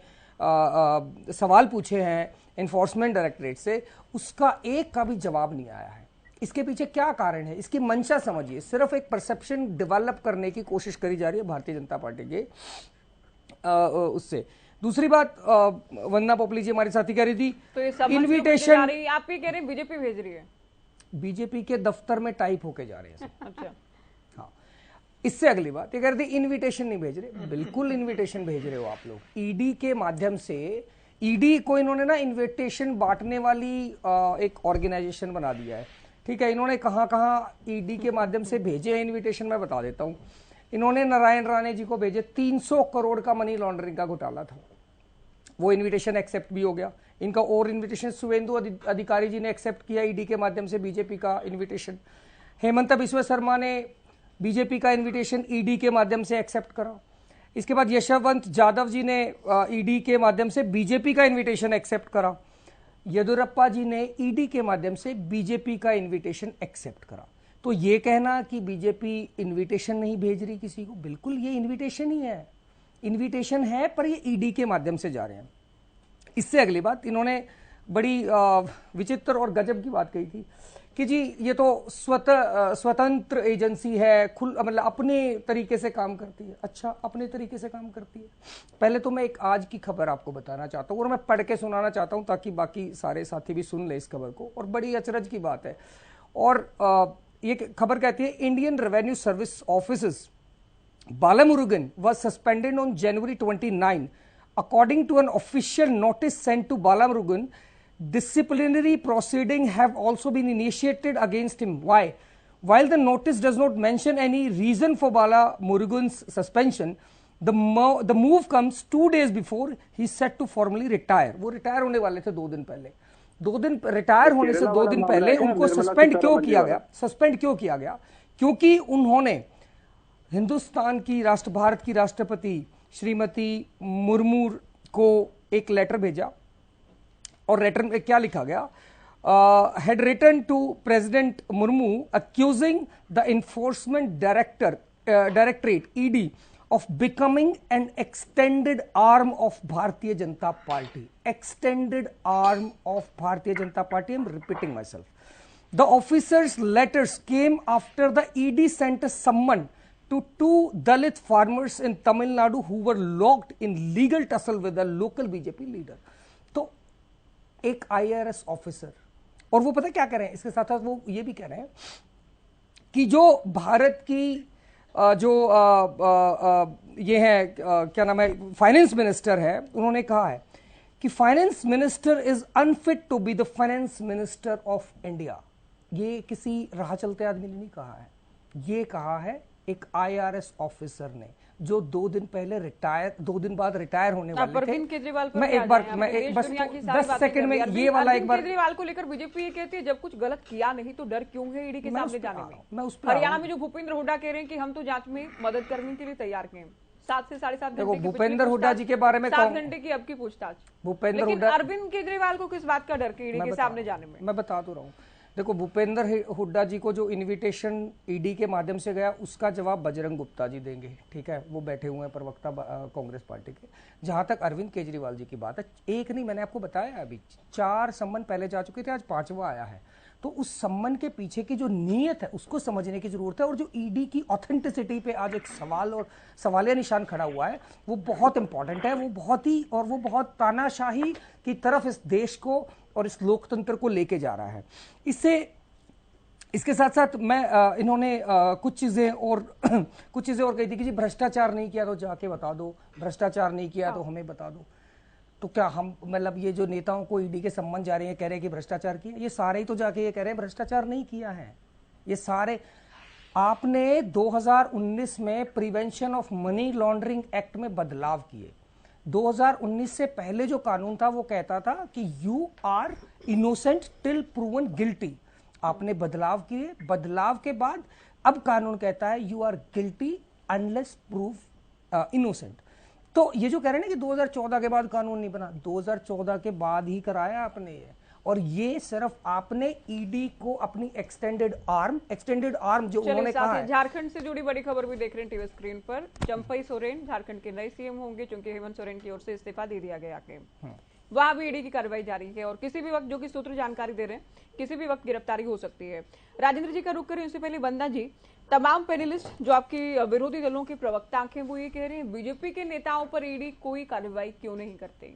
सवाल पूछे हैं एनफोर्समेंट डायरेक्टरेट से, उसका एक का भी जवाब नहीं आया है। इसके पीछे क्या कारण है, इसकी मंशा समझिए। सिर्फ एक परसेप्शन डेवलप करने की कोशिश करी जा रही है भारतीय जनता पार्टी के उससे। दूसरी बात, वंदना पोपली जी हमारी साथी कह रही थी, तो ये इन्विटेशन आप ये कह रहे हैं बीजेपी भेज रही है, बीजेपी के दफ्तर में टाइप होके जा रहे हैं। अच्छा, हाँ। इससे अगली बात ये कह रही थी इन्विटेशन नहीं भेज रहे, बिल्कुल इन्विटेशन भेज रहे हो आप लोग। ईडी के माध्यम से, ईडी को इन्होंने ना इन्विटेशन बांटने वाली एक ऑर्गेनाइजेशन बना दिया है, ठीक है। इन्होंने कहाँ कहाँ ईडी के माध्यम से भेजे हैं इन्विटेशन, मैं बता देता हूँ। इन्होंने नारायण राणे जी को भेजे, 300 करोड़ का मनी लॉन्ड्रिंग का घोटाला था, वो इन्विटेशन एक्सेप्ट भी हो गया। इनका और इन्विटेशन शुभेंदु अधिकारी जी ने एक्सेप्ट किया ईडी के माध्यम से बीजेपी का इन्विटेशन। हेमंत बिस्वा शर्मा ने बीजेपी का इन्विटेशन ईडी के माध्यम से एक्सेप्ट करा। इसके बाद यशवंत यादव जी ने ईडी के माध्यम से बीजेपी का इन्विटेशन एक्सेप्ट करा। येदियुरप्पा जी ने ईडी के माध्यम से बीजेपी का इन्विटेशन एक्सेप्ट करा। तो ये कहना कि बीजेपी इन्विटेशन नहीं भेज रही किसी को, बिल्कुल ये इन्विटेशन ही है, इन्विटेशन है, पर ये ईडी के माध्यम से जा रहे हैं। इससे अगली बात, इन्होंने बड़ी विचित्र और गजब की बात कही थी कि जी ये तो स्वतंत्र एजेंसी है, मतलब अपने तरीके से काम करती है। अच्छा, अपने तरीके से काम करती है। पहले तो मैं एक आज की खबर आपको बताना चाहता हूँ और मैं पढ़ के सुनाना चाहता हूँ ताकि बाकी सारे साथी भी सुन ले इस खबर को, और बड़ी अचरज की बात है। और ये खबर कहती है, Indian revenue service officers Balamurugan was suspended on January 29. According to an official notice sent to Balamurugan, disciplinary proceedings have also been initiated against him. Why? While the notice does not mention any reason for Balamurugan's suspension, the move comes 2 days before he is set to formally retire. वो retire होने वाले थे 2 दिन पहले। 2 दिन retire होने से 2 दिन पहले उनको सस्पेंड क्यों किया गया? सस्पेंड क्यों किया गया? क्योंकि उन्होंने हिंदुस्तान की भारत की राष्ट्रपति श्रीमती मुर्मू को एक लेटर भेजा, और लेटर में क्या लिखा गया? had written to President Murmu accusing the Enforcement Directorate ED of becoming an extended arm of Bharatiya Janata Party. Extended arm of Bharatiya Janata Party. I am repeating myself. The officers' letters came after the ED sent a summon to 2 Dalit farmers in Tamil Nadu who were locked in legal tussle with a local BJP leader. तो एक IRS officer, और वो पता क्या कह रहे हैं, इसके साथ साथ वो ये भी कह रहे हैं कि जो भारत की जो ये है क्या नाम है, फाइनेंस मिनिस्टर है, उन्होंने कहा है कि finance minister is unfit to be the finance minister of India. ये किसी राह चलते आदमी ने नहीं कहा है, ये कहा है एक IRS ऑफिसर ने, जो 2 दिन पहले 2 दिन बाद रिटायर होने वाले थे। अरविंद केजरीवाल पर मैं एक बार, मैं बस 10 सेकंड में ये वाला एक बार, केजरीवाल को लेकर बीजेपी ये कहती है जब कुछ गलत किया नहीं तो डर क्यों है ईडी के सामने जाने में? मैं उस हरियाणा में जो भूपेंद्र हुड्डा कह रहे हैं कि हम तो जांच में मदद करने के लिए तैयार हैं। 7 से 7.5 घंटे की भूपेंद्र हुड्डा जी के बारे में 7 घंटे की अब की पूछताछ। भूपेंद्र हुड्डा, अरविंद केजरीवाल को किस बात का डर है ईडी के सामने जाने में? मैं बता तो रहा हूँ। देखो, भूपेंद्र हुड्डा जी को जो इनविटेशन ईडी के माध्यम से गया, उसका जवाब बजरंग गुप्ता जी देंगे, ठीक है, वो बैठे हुए हैं प्रवक्ता कांग्रेस पार्टी के। जहां तक अरविंद केजरीवाल जी की बात है, एक नहीं, मैंने आपको बताया अभी 4 सम्मन पहले जा चुके थे, आज 5वां आया है। तो उस सम्मन के पीछे की जो नीयत है उसको समझने की जरूरत है, और जो ईडी की ऑथेंटिसिटी पे आज एक सवाल और सवालिया निशान खड़ा हुआ है, वो बहुत इंपॉर्टेंट है, वो बहुत तानाशाही की तरफ इस देश को और इस लोकतंत्र को लेके जा रहा है। इसके साथ साथ मैं इन्होंने कुछ चीजें और कही थी कि जी भ्रष्टाचार नहीं किया तो जाके बता दो, भ्रष्टाचार नहीं किया तो हमें बता दो। तो क्या हम, मतलब ये जो नेताओं को ईडी के सम्मन जा रहे हैं, कह रहे हैं कि भ्रष्टाचार किया, ये सारे ही तो जाके ये कह रहे हैं भ्रष्टाचार नहीं किया है। ये सारे आपने 2019 में prevention of money laundering act में बदलाव किए, 2019 से पहले जो कानून था वो कहता था कि you are innocent till proven guilty. आपने बदलाव किए, बदलाव के बाद अब कानून कहता है you are guilty unless prove innocent. तो ये जो कह रहे हैं ना कि 2014 के बाद कानून नहीं बना, 2014 के बाद ही कराया आपने ये। और ये सिर्फ आपने ईडी को अपनी एक्सटेंडेड आर्म जो उन्होंने कहा है। झारखंड से जुड़ी बड़ी खबर भी देख रहे हैं टीवी स्क्रीन पर। चंपई सोरेन झारखंड के नए सीएम होंगे, क्योंकि हेमंत सोरेन की ओर से इस्तीफा दे दिया गया कि वहां भी ईडी की कार्रवाई जारी है और किसी भी वक्त, जो कि सूत्र जानकारी दे रहे हैं, किसी भी वक्त गिरफ्तारी हो सकती है। राजेंद्र जी का रुख करें उससे पहले वंदना जी, तमाम पैनलिस्ट जो आपकी विरोधी दलों के प्रवक्ता हैं वो ये कह रहे हैं बीजेपी के नेताओं पर ईडी कोई कार्रवाई क्यों नहीं करते?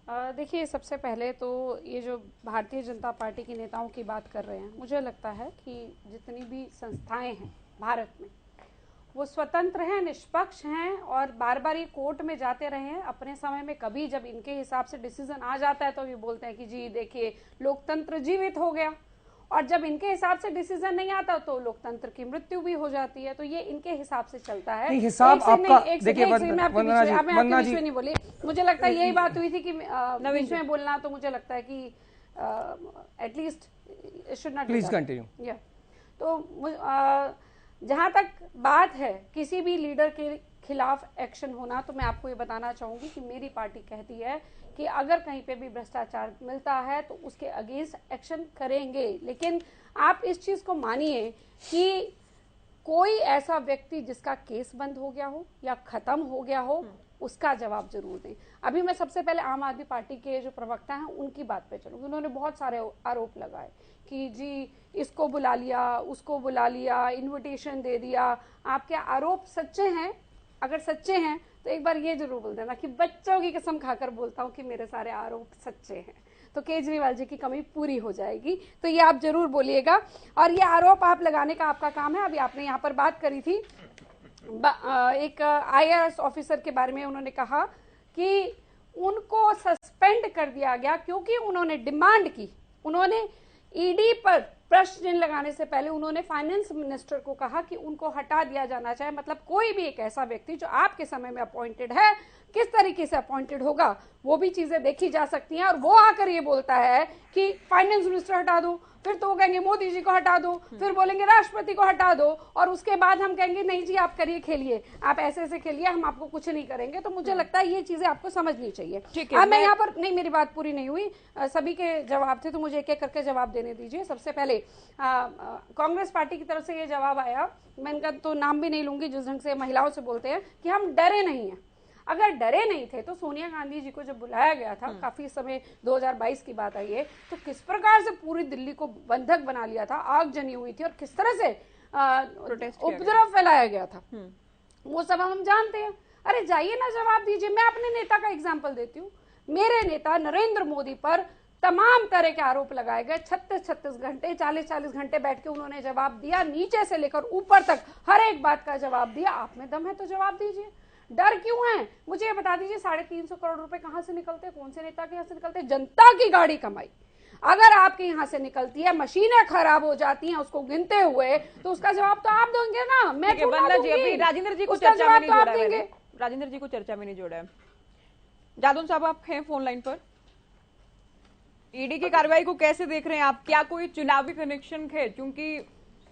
देखिए, सबसे पहले तो ये जो भारतीय जनता पार्टी के नेताओं की बात कर रहे हैं, मुझे लगता है कि जितनी भी संस्थाएं हैं भारत में वो स्वतंत्र हैं, निष्पक्ष हैं और बार बार ये कोर्ट में जाते रहे हैं। अपने समय में कभी जब इनके हिसाब से डिसीजन आ जाता है तो ये बोलते हैं कि जी देखिए लोकतंत्र जीवित हो गया, और जब इनके हिसाब से डिसीजन नहीं आता तो लोकतंत्र की मृत्यु भी हो जाती है। तो ये इनके हिसाब से चलता है। हिसाब आपका देखिए, वंदना जी नहीं बोली, मुझे लगता है यही बात हुई थी कि बीच में बोलना, तो मुझे लगता है कि at least should not please continue. तो जहां तक बात है किसी भी लीडर के खिलाफ एक्शन होना, तो मैं आपको ये बताना चाहूंगी कि मेरी पार्टी कहती है कि अगर कहीं पे भी भ्रष्टाचार मिलता है तो उसके अगेंस्ट एक्शन करेंगे। लेकिन आप इस चीज को मानिए कि कोई ऐसा व्यक्ति जिसका केस बंद हो गया हो या खत्म हो गया हो, उसका जवाब जरूर दें। अभी मैं सबसे पहले आम आदमी पार्टी के जो प्रवक्ता हैं उनकी बात पे चलूंगी। उन्होंने बहुत सारे आरोप लगाए कि जी इसको बुला लिया, उसको बुला लिया, इन्विटेशन दे दिया। आपके आरोप सच्चे हैं? अगर सच्चे हैं तो एक बार ये जरूर बोल देना कि बच्चों की कसम खाकर बोलता हूँ कि मेरे सारे आरोप सच्चे हैं, तो केजरीवाल जी की कमी पूरी हो जाएगी। तो ये आप जरूर बोलिएगा, और ये आरोप आप लगाने का आपका काम है। अभी आपने यहाँ पर बात करी थी एक IAS ऑफिसर के बारे में, उन्होंने कहा कि उनको सस्पेंड कर दिया गया क्योंकि उन्होंने डिमांड की। उन्होंने ईडी पर प्रश्न लगाने से पहले उन्होंने फाइनेंस मिनिस्टर को कहा कि उनको हटा दिया जाना चाहिए। मतलब कोई भी एक ऐसा व्यक्ति जो आपके समय में अपॉइंटेड है, किस तरीके से अपॉइंटेड होगा वो भी चीजें देखी जा सकती हैं। और वो आकर ये बोलता है कि फाइनेंस मिनिस्टर हटा दो, फिर तो वो कहेंगे मोदी जी को हटा दो, फिर बोलेंगे राष्ट्रपति को हटा दो, और उसके बाद हम कहेंगे नहीं जी आप करिए, खेलिए, आप ऐसे ऐसे खेलिए, हम आपको कुछ नहीं करेंगे। तो मुझे लगता है ये चीजें आपको समझनी चाहिए। मैं यहाँ पर नहीं, मेरी बात पूरी नहीं हुई, सभी के जवाब थे तो मुझे एक एक करके जवाब देने दीजिए। सबसे पहले कांग्रेस पार्टी की तरफ से ये जवाब आया, मैं इनका तो नाम भी नहीं लूंगी, जिस ढंग से महिलाओं से बोलते हैं कि हम डरे नहीं हैं। अगर डरे नहीं थे तो सोनिया गांधी जी को जब बुलाया गया था, काफी समय 2022 की बात आई है, तो किस प्रकार से पूरी दिल्ली को बंधक बना लिया था, आग जनी हुई थी और किस तरह से उपद्रव फैलाया गया था, वो सब हम जानते हैं। अरे जाइए ना, जवाब दीजिए। मैं अपने नेता का एग्जाम्पल देती हूँ। मेरे नेता नरेंद्र मोदी पर तमाम तरह के आरोप लगाए गए, 36 घंटे 40 घंटे बैठ के उन्होंने जवाब दिया, नीचे से लेकर ऊपर तक हर एक बात का जवाब दिया। आप में दम है तो जवाब दीजिए, डर क्यों है? मुझे ये बता दीजिए 350 करोड़ रुपए कहां से निकलते, कौन से नेता के यहाँ से निकलते? जनता की गाड़ी कमाई अगर आपके यहाँ से निकलती है, मशीनें खराब हो जाती हैं उसको गिनते हुए, तो उसका जवाब तो आप देंगे ना, मैं राजेंद्र जी को चर्चा में नहीं जोड़ा है। राजेंद्र जी को चर्चा में नहीं जोड़ा है। जादौन साहब आप हैं फोन लाइन पर, ईडी की कार्रवाई को कैसे देख रहे हैं आप? क्या कोई चुनावी कनेक्शन है? क्योंकि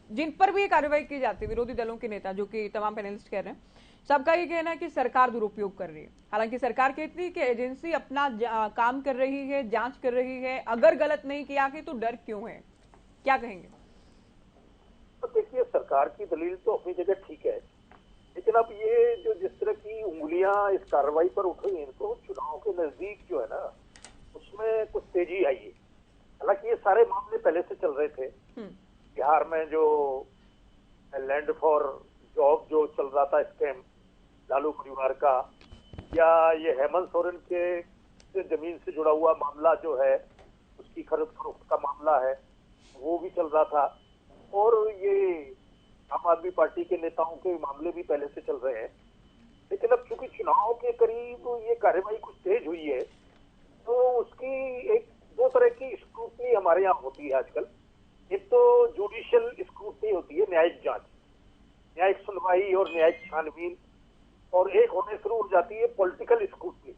जिन पर भी ये कार्रवाई की जाती है, विरोधी दलों के नेता, जो कि तमाम पैनलिस्ट कह रहे हैं, सबका ये कहना है कि सरकार दुरुपयोग कर रही है। हालांकि सरकार कहती है कि एजेंसी अपना काम कर रही है, जांच कर रही है, अगर गलत नहीं किया कि तो डर क्यों है? क्या कहेंगे? तो देखिए, सरकार की दलील तो अपनी जगह ठीक है, लेकिन अब ये जो जिस तरह की उंगलियां इस कार्रवाई पर उठ रही हैं, तो चुनाव के नजदीक जो है ना, उसमें कुछ तेजी आई है। हालांकि ये सारे मामले पहले से चल रहे थे। बिहार में जो लैंड फॉर जॉब जो चल रहा था, स्कैम लालू परिवार का, या ये हेमंत सोरेन के जमीन से जुड़ा हुआ मामला जो है, उसकी खरीद फरोख्त का मामला है, वो भी चल रहा था। और ये आम आदमी पार्टी के नेताओं के मामले भी पहले से चल रहे हैं। लेकिन अब चूंकि चुनाव के करीब ये कार्रवाई कुछ तेज हुई है, तो उसकी एक दो तरह की स्क्रूटनी हमारे यहाँ होती है आजकल। एक तो जुडिशियल स्क्रूटनी होती है, न्यायिक जांच, न्यायिक सुनवाई और न्यायिक छानबीन, और एक होने शुरू हो जाती है पॉलिटिकल स्क्रूटनी।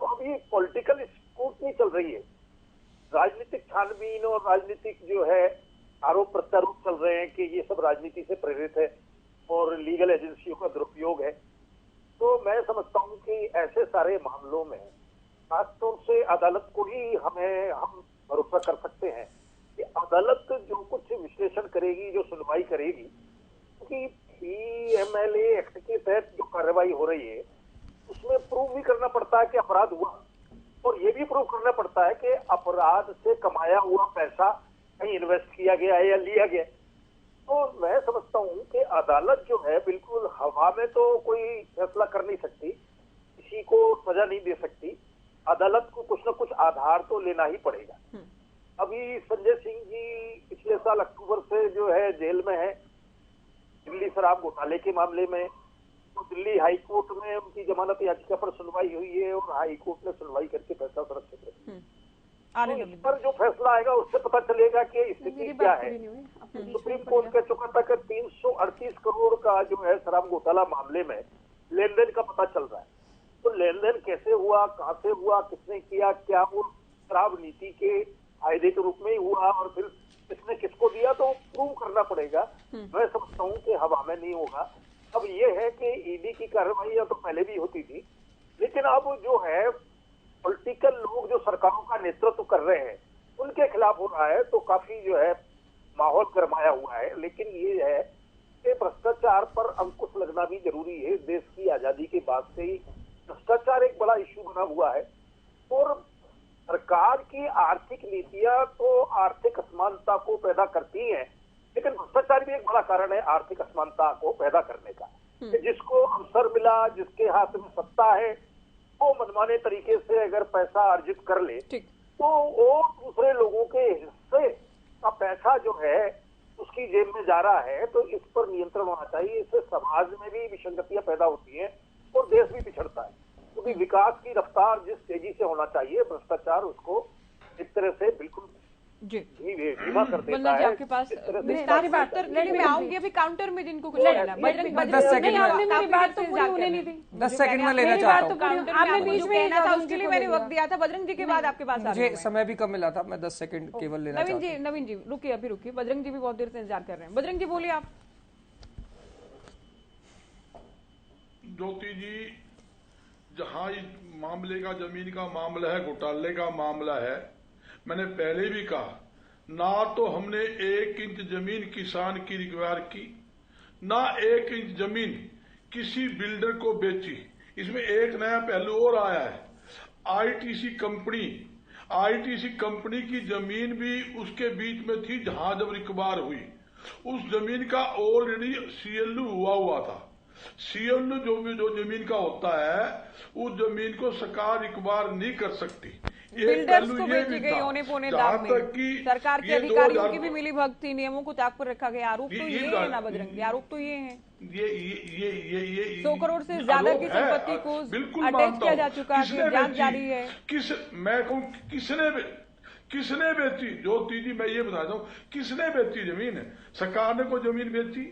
तो अब ये पॉलिटिकल स्क्रूटनी चल रही है, राजनीतिक छानबीन और राजनीतिक जो है आरोप प्रत्यारोप चल रहे हैं कि ये सब राजनीति से प्रेरित है और लीगल एजेंसियों का दुरुपयोग है। तो मैं समझता हूं कि ऐसे सारे मामलों में खासतौर से अदालत को ही हम भरोसा कर सकते हैं कि अदालत जो कुछ विश्लेषण करेगी, जो सुनवाई करेगी, क्योंकि पीएमएलए एक्ट के तहत जो कार्रवाई हो रही है उसमें प्रूव भी करना पड़ता है कि अपराध हुआ, और ये भी प्रूव करना पड़ता है कि अपराध से कमाया हुआ पैसा कहीं इन्वेस्ट किया गया है या लिया गया। तो मैं समझता हूँ कि अदालत जो है बिल्कुल हवा में तो कोई फैसला कर नहीं सकती, किसी को सजा नहीं दे सकती। अदालत को कुछ न कुछ आधार तो लेना ही पड़ेगा। अभी संजय सिंह जी पिछले साल अक्टूबर से जो है जेल में है दिल्ली शराब घोटाले के मामले में। तो दिल्ली हाई कोर्ट में उनकी जमानत याचिका पर सुनवाई हुई है और हाई कोर्ट ने सुनवाई करके फैसला सुरक्षित रखा। तो इस पर जो फैसला आएगा उससे पता चलेगा कि स्थिति क्या है। सुप्रीम कोर्ट कह चुका था कि 338 करोड़ का जो है शराब घोटाला मामले में लेन देन का पता चल रहा है। तो लेन देन कैसे हुआ, कहां से हुआ, किसने किया, क्या वो शराब नीति के फायदे के रूप में ही हुआ और फिर किसने किसको दिया, तो प्रूव करना पड़ेगा। मैं समझता हूँ कि हवा में नहीं होगा। अब ये है कि ईडी की कार्रवाई तो पहले भी होती थी, लेकिन अब जो है पॉलिटिकल लोग जो सरकारों का नेतृत्व कर रहे हैं उनके खिलाफ हो रहा है, तो काफी जो है माहौल गरमाया हुआ है। लेकिन ये है कि भ्रष्टाचार पर अंकुश लगना भी जरूरी है। देश की आजादी के बाद से ही भ्रष्टाचार एक बड़ा इश्यू बना हुआ है, और सरकार की आर्थिक नीतियां तो आर्थिक असमानता को पैदा करती हैं, लेकिन भ्रष्टाचार भी एक बड़ा कारण है आर्थिक असमानता को पैदा करने का। कि जिसको अवसर मिला, जिसके हाथ में सत्ता है, वो मनमाने तरीके से अगर पैसा अर्जित कर ले तो वो दूसरे लोगों के हिस्से का पैसा जो है उसकी जेब में जा रहा है। तो इस पर नियंत्रण होना चाहिए। इससे समाज में भी विसंगतियां पैदा होती हैं और देश भी पिछड़ता है, क्योंकि विकास की रफ्तार जिस तेजी से होना चाहिए भ्रष्टाचार उसको एक तरह से बिल्कुल धीमा कर देता है। आपके पास विस्तार बात मैं आऊंगी अभी काउंटर में जिनको कुछ लेना। 10 सेकंड आपने मेरी बात तो पूरी होने नहीं दी। 10 सेकंड में लेना चाहता हूँ। आपने बीच में कहना था उसके लिए मैंने वक्त दिया था। बजरंग जी के बाद आपके पास मुझे समय भी कम मिला था, मैं 10 सेकंड केवल लेना चाहता हूँ। नवीन जी रुकिए, अभी रुकिए, बजरंग जी भी बहुत देर से इंतजार कर रहे हैं। बजरंग जी बोलिए आप। ज्योति जी, जहां इस मामले का जमीन का मामला है, घोटाले का मामला है, मैंने पहले भी कहा ना तो हमने 1 इंच जमीन किसान की रिक्वायर की, ना 1 इंच जमीन किसी बिल्डर को बेची। इसमें एक नया पहलू और आया है, आईटीसी कंपनी की जमीन भी उसके बीच में थी जहां जब रिक्वायर हुई। उस जमीन का ऑलरेडी सीएलयू हुआ था। सीएलयू जो जमीन का होता है उस जमीन को सरकार रिक्वायर नहीं कर सकती। बिल्डर्स को बेची गई औने पौने दाम में। सरकार के अधिकारियों की भी मिली भगती, नियमों को ताक पर रखा गया। आरोप तो ये है ना बजरंग, आरोप तो ये है। ये 100 करोड़ से ज्यादा की संपत्ति को अटैच किया जा चुका है, जांच जारी है। मैं कहूँ किसने बेची? ज्योति जी मैं ये बताता हूँ, किसने बेची जमीन? सरकार ने कोई जमीन बेची?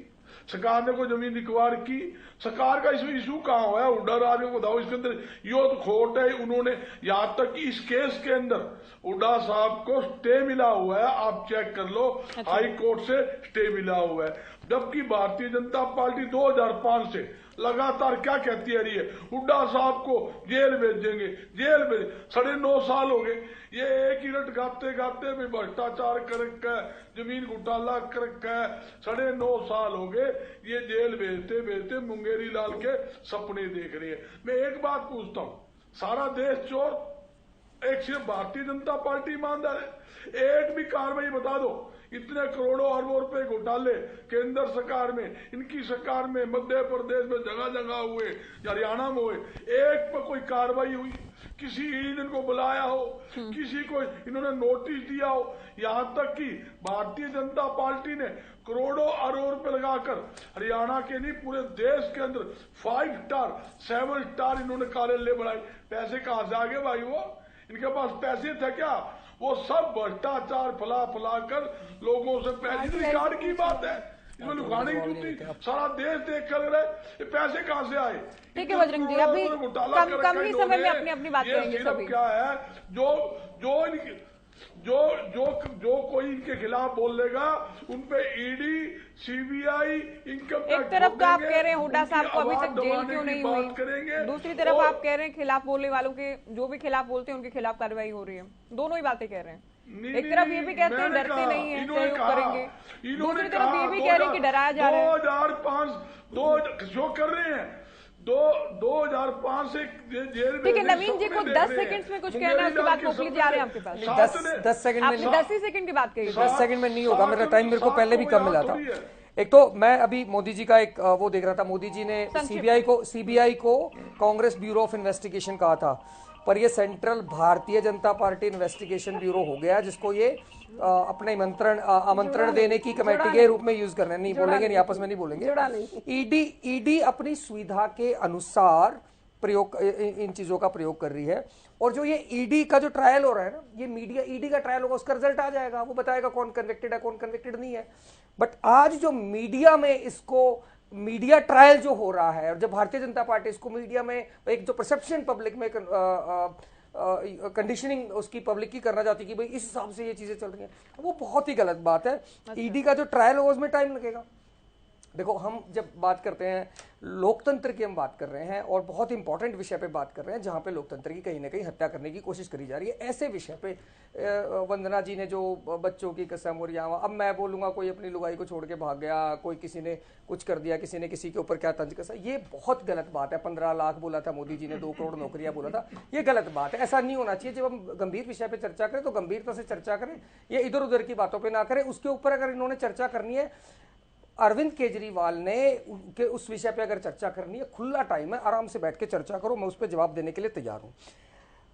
सरकार ने कोई जमीन रिक्वायर की? सरकार का इसमें इशू कहाँ हुआ है? हुड्डा राज को बताओ। इसके अंदर यो तो खोट है। उन्होंने यहाँ तक कि इस केस के अंदर हुड्डा साहब को स्टे मिला हुआ है, आप चेक कर लो। हाई कोर्ट से स्टे मिला हुआ है, जबकि भारतीय जनता पार्टी 2005 से लगातार क्या कहती है रही है, हुड्डा साहब को जेल भेजेंगे, जेल भेज। 9.5 साल हो गए। ये एक ही रट गाते गाते भी भ्रष्टाचार कर रखा है, जमीन घोटाला कर रखा है। 9.5 साल हो गए ये जेल भेजते भेजते मुंगेरी लाल के सपने देख रही है। मैं एक बात पूछता हूँ, सारा देश चोर, एक सिर्फ भारतीय जनता पार्टी ईमानदार है? एक भी कार्रवाई बता दो। इतने करोड़ों अरबों रुपए घोटाले केंद्र सरकार में, इनकी सरकार में, मध्य प्रदेश में जगह जगह हुए, हरियाणा में हुए, एक पर कोई कार्रवाई हुई? किसी ईडी ने इनको बुलाया हो? किसी को इन्होंने नोटिस दिया हो? यहाँ तक कि भारतीय जनता पार्टी ने करोड़ों अरबों रुपए लगाकर हरियाणा के नहीं पूरे देश के अंदर 5 स्टार 7 स्टार इन्होंने कार्यालय बनाए। पैसे कहां से आ गए भाई? वो इनके पास पैसे थे क्या? वो सब भ्रष्टाचार फैला कर लोगों से पैसे। रिकॉर्ड की बात है, इसमें लुकाने की जरूरत, सारा देश देख कर रहे ये पैसे कहाँ से आए। ठीक है बजरंग जी, अभी कम ही समय में अपनी अपनी बात करेंगे सभी। क्या है जो कोई इनके खिलाफ बोल लेगा उन पे ईडी, सीबीआई, इनकम एक तरफ तो आप कह रहे हैं हुड्डा साहब को अभी तक जेल क्यों नहीं हुई, दूसरी तरफ आप कह रहे हैं खिलाफ बोलने वालों के, जो भी खिलाफ बोलते हैं उनके खिलाफ कार्रवाई हो रही है। दोनों ही बातें कह रहे हैं। एक तरफ ये भी कहते हैं डरते नहीं है, सहयोग करेंगे, दूसरी तरफ ये भी कह रहे हैं कि डराया जा रहा है। 2005 जो कर रहे हैं 2005 से जेल में। ठीक है, नवीन जी को 10 सेकंड्स में कुछ कहना है, उसके बाद मोकली जी आ रहे हैं आपके पास। 10 सेकंड में, 10 ही सेकंड की बात कही। 10 सेकंड में नहीं होगा, मेरा टाइम मेरे को पहले भी कम मिला था। एक तो मैं अभी मोदी जी का एक वो देख रहा था, मोदी जी ने सीबीआई को कांग्रेस ब्यूरो ऑफ इन्वेस्टिगेशन कहा था, पर ये central Bharatiya Janata party investigation bureau हो गया, जिसको ये अपने आमंत्रण देने की कमेटी के रूप में यूज करना है। नहीं बोलेंगे, नहीं आपस में नहीं बोलेंगे। ईडी अपनी सुविधा के अनुसार प्रयोग, इन चीजों का प्रयोग कर रही है। और जो ये ईडी का जो ट्रायल हो रहा है ना, ये मीडिया ईडी का ट्रायल होगा, उसका रिजल्ट आ जाएगा, वो बताएगा कौन कन्विक्टेड है कौन कन्विक्टेड नहीं है। बट आज जो मीडिया में इसको मीडिया ट्रायल जो हो रहा है, और जब भारतीय जनता पार्टी इसको मीडिया में एक जो परसेप्शन पब्लिक में कंडीशनिंग उसकी पब्लिक की करना चाहती है कि भाई इस हिसाब से ये चीजें चल रही हैं, वो बहुत ही गलत बात है। ईडी का जो ट्रायल होगा उसमें टाइम लगेगा। देखो, हम जब बात करते हैं लोकतंत्र की, हम बात कर रहे हैं और बहुत इंपॉर्टेंट विषय पे बात कर रहे हैं, जहां पे लोकतंत्र की कहीं ना कहीं हत्या करने की कोशिश करी जा रही है। ऐसे विषय पे वंदना जी ने जो बच्चों की कसम, और यहाँ अब मैं बोलूंगा कोई अपनी लुगाई को छोड़ के भाग गया, कोई किसी ने कुछ कर दिया, किसी ने किसी के ऊपर क्या तंज कसा, ये बहुत गलत बात है। 15 लाख बोला था मोदी जी ने, 2 करोड़ नौकरियां बोला था, ये गलत बात है। ऐसा नहीं होना चाहिए। जब हम गंभीर विषय पे चर्चा करें तो गंभीरता से चर्चा करें, ये इधर उधर की बातों पर ना करें। उसके ऊपर अगर इन्होंने चर्चा करनी है, अरविंद केजरीवाल ने उनके उस विषय पे अगर चर्चा करनी है, खुला टाइम है, आराम से बैठ के चर्चा करो, मैं उस पर जवाब देने के लिए तैयार हूं।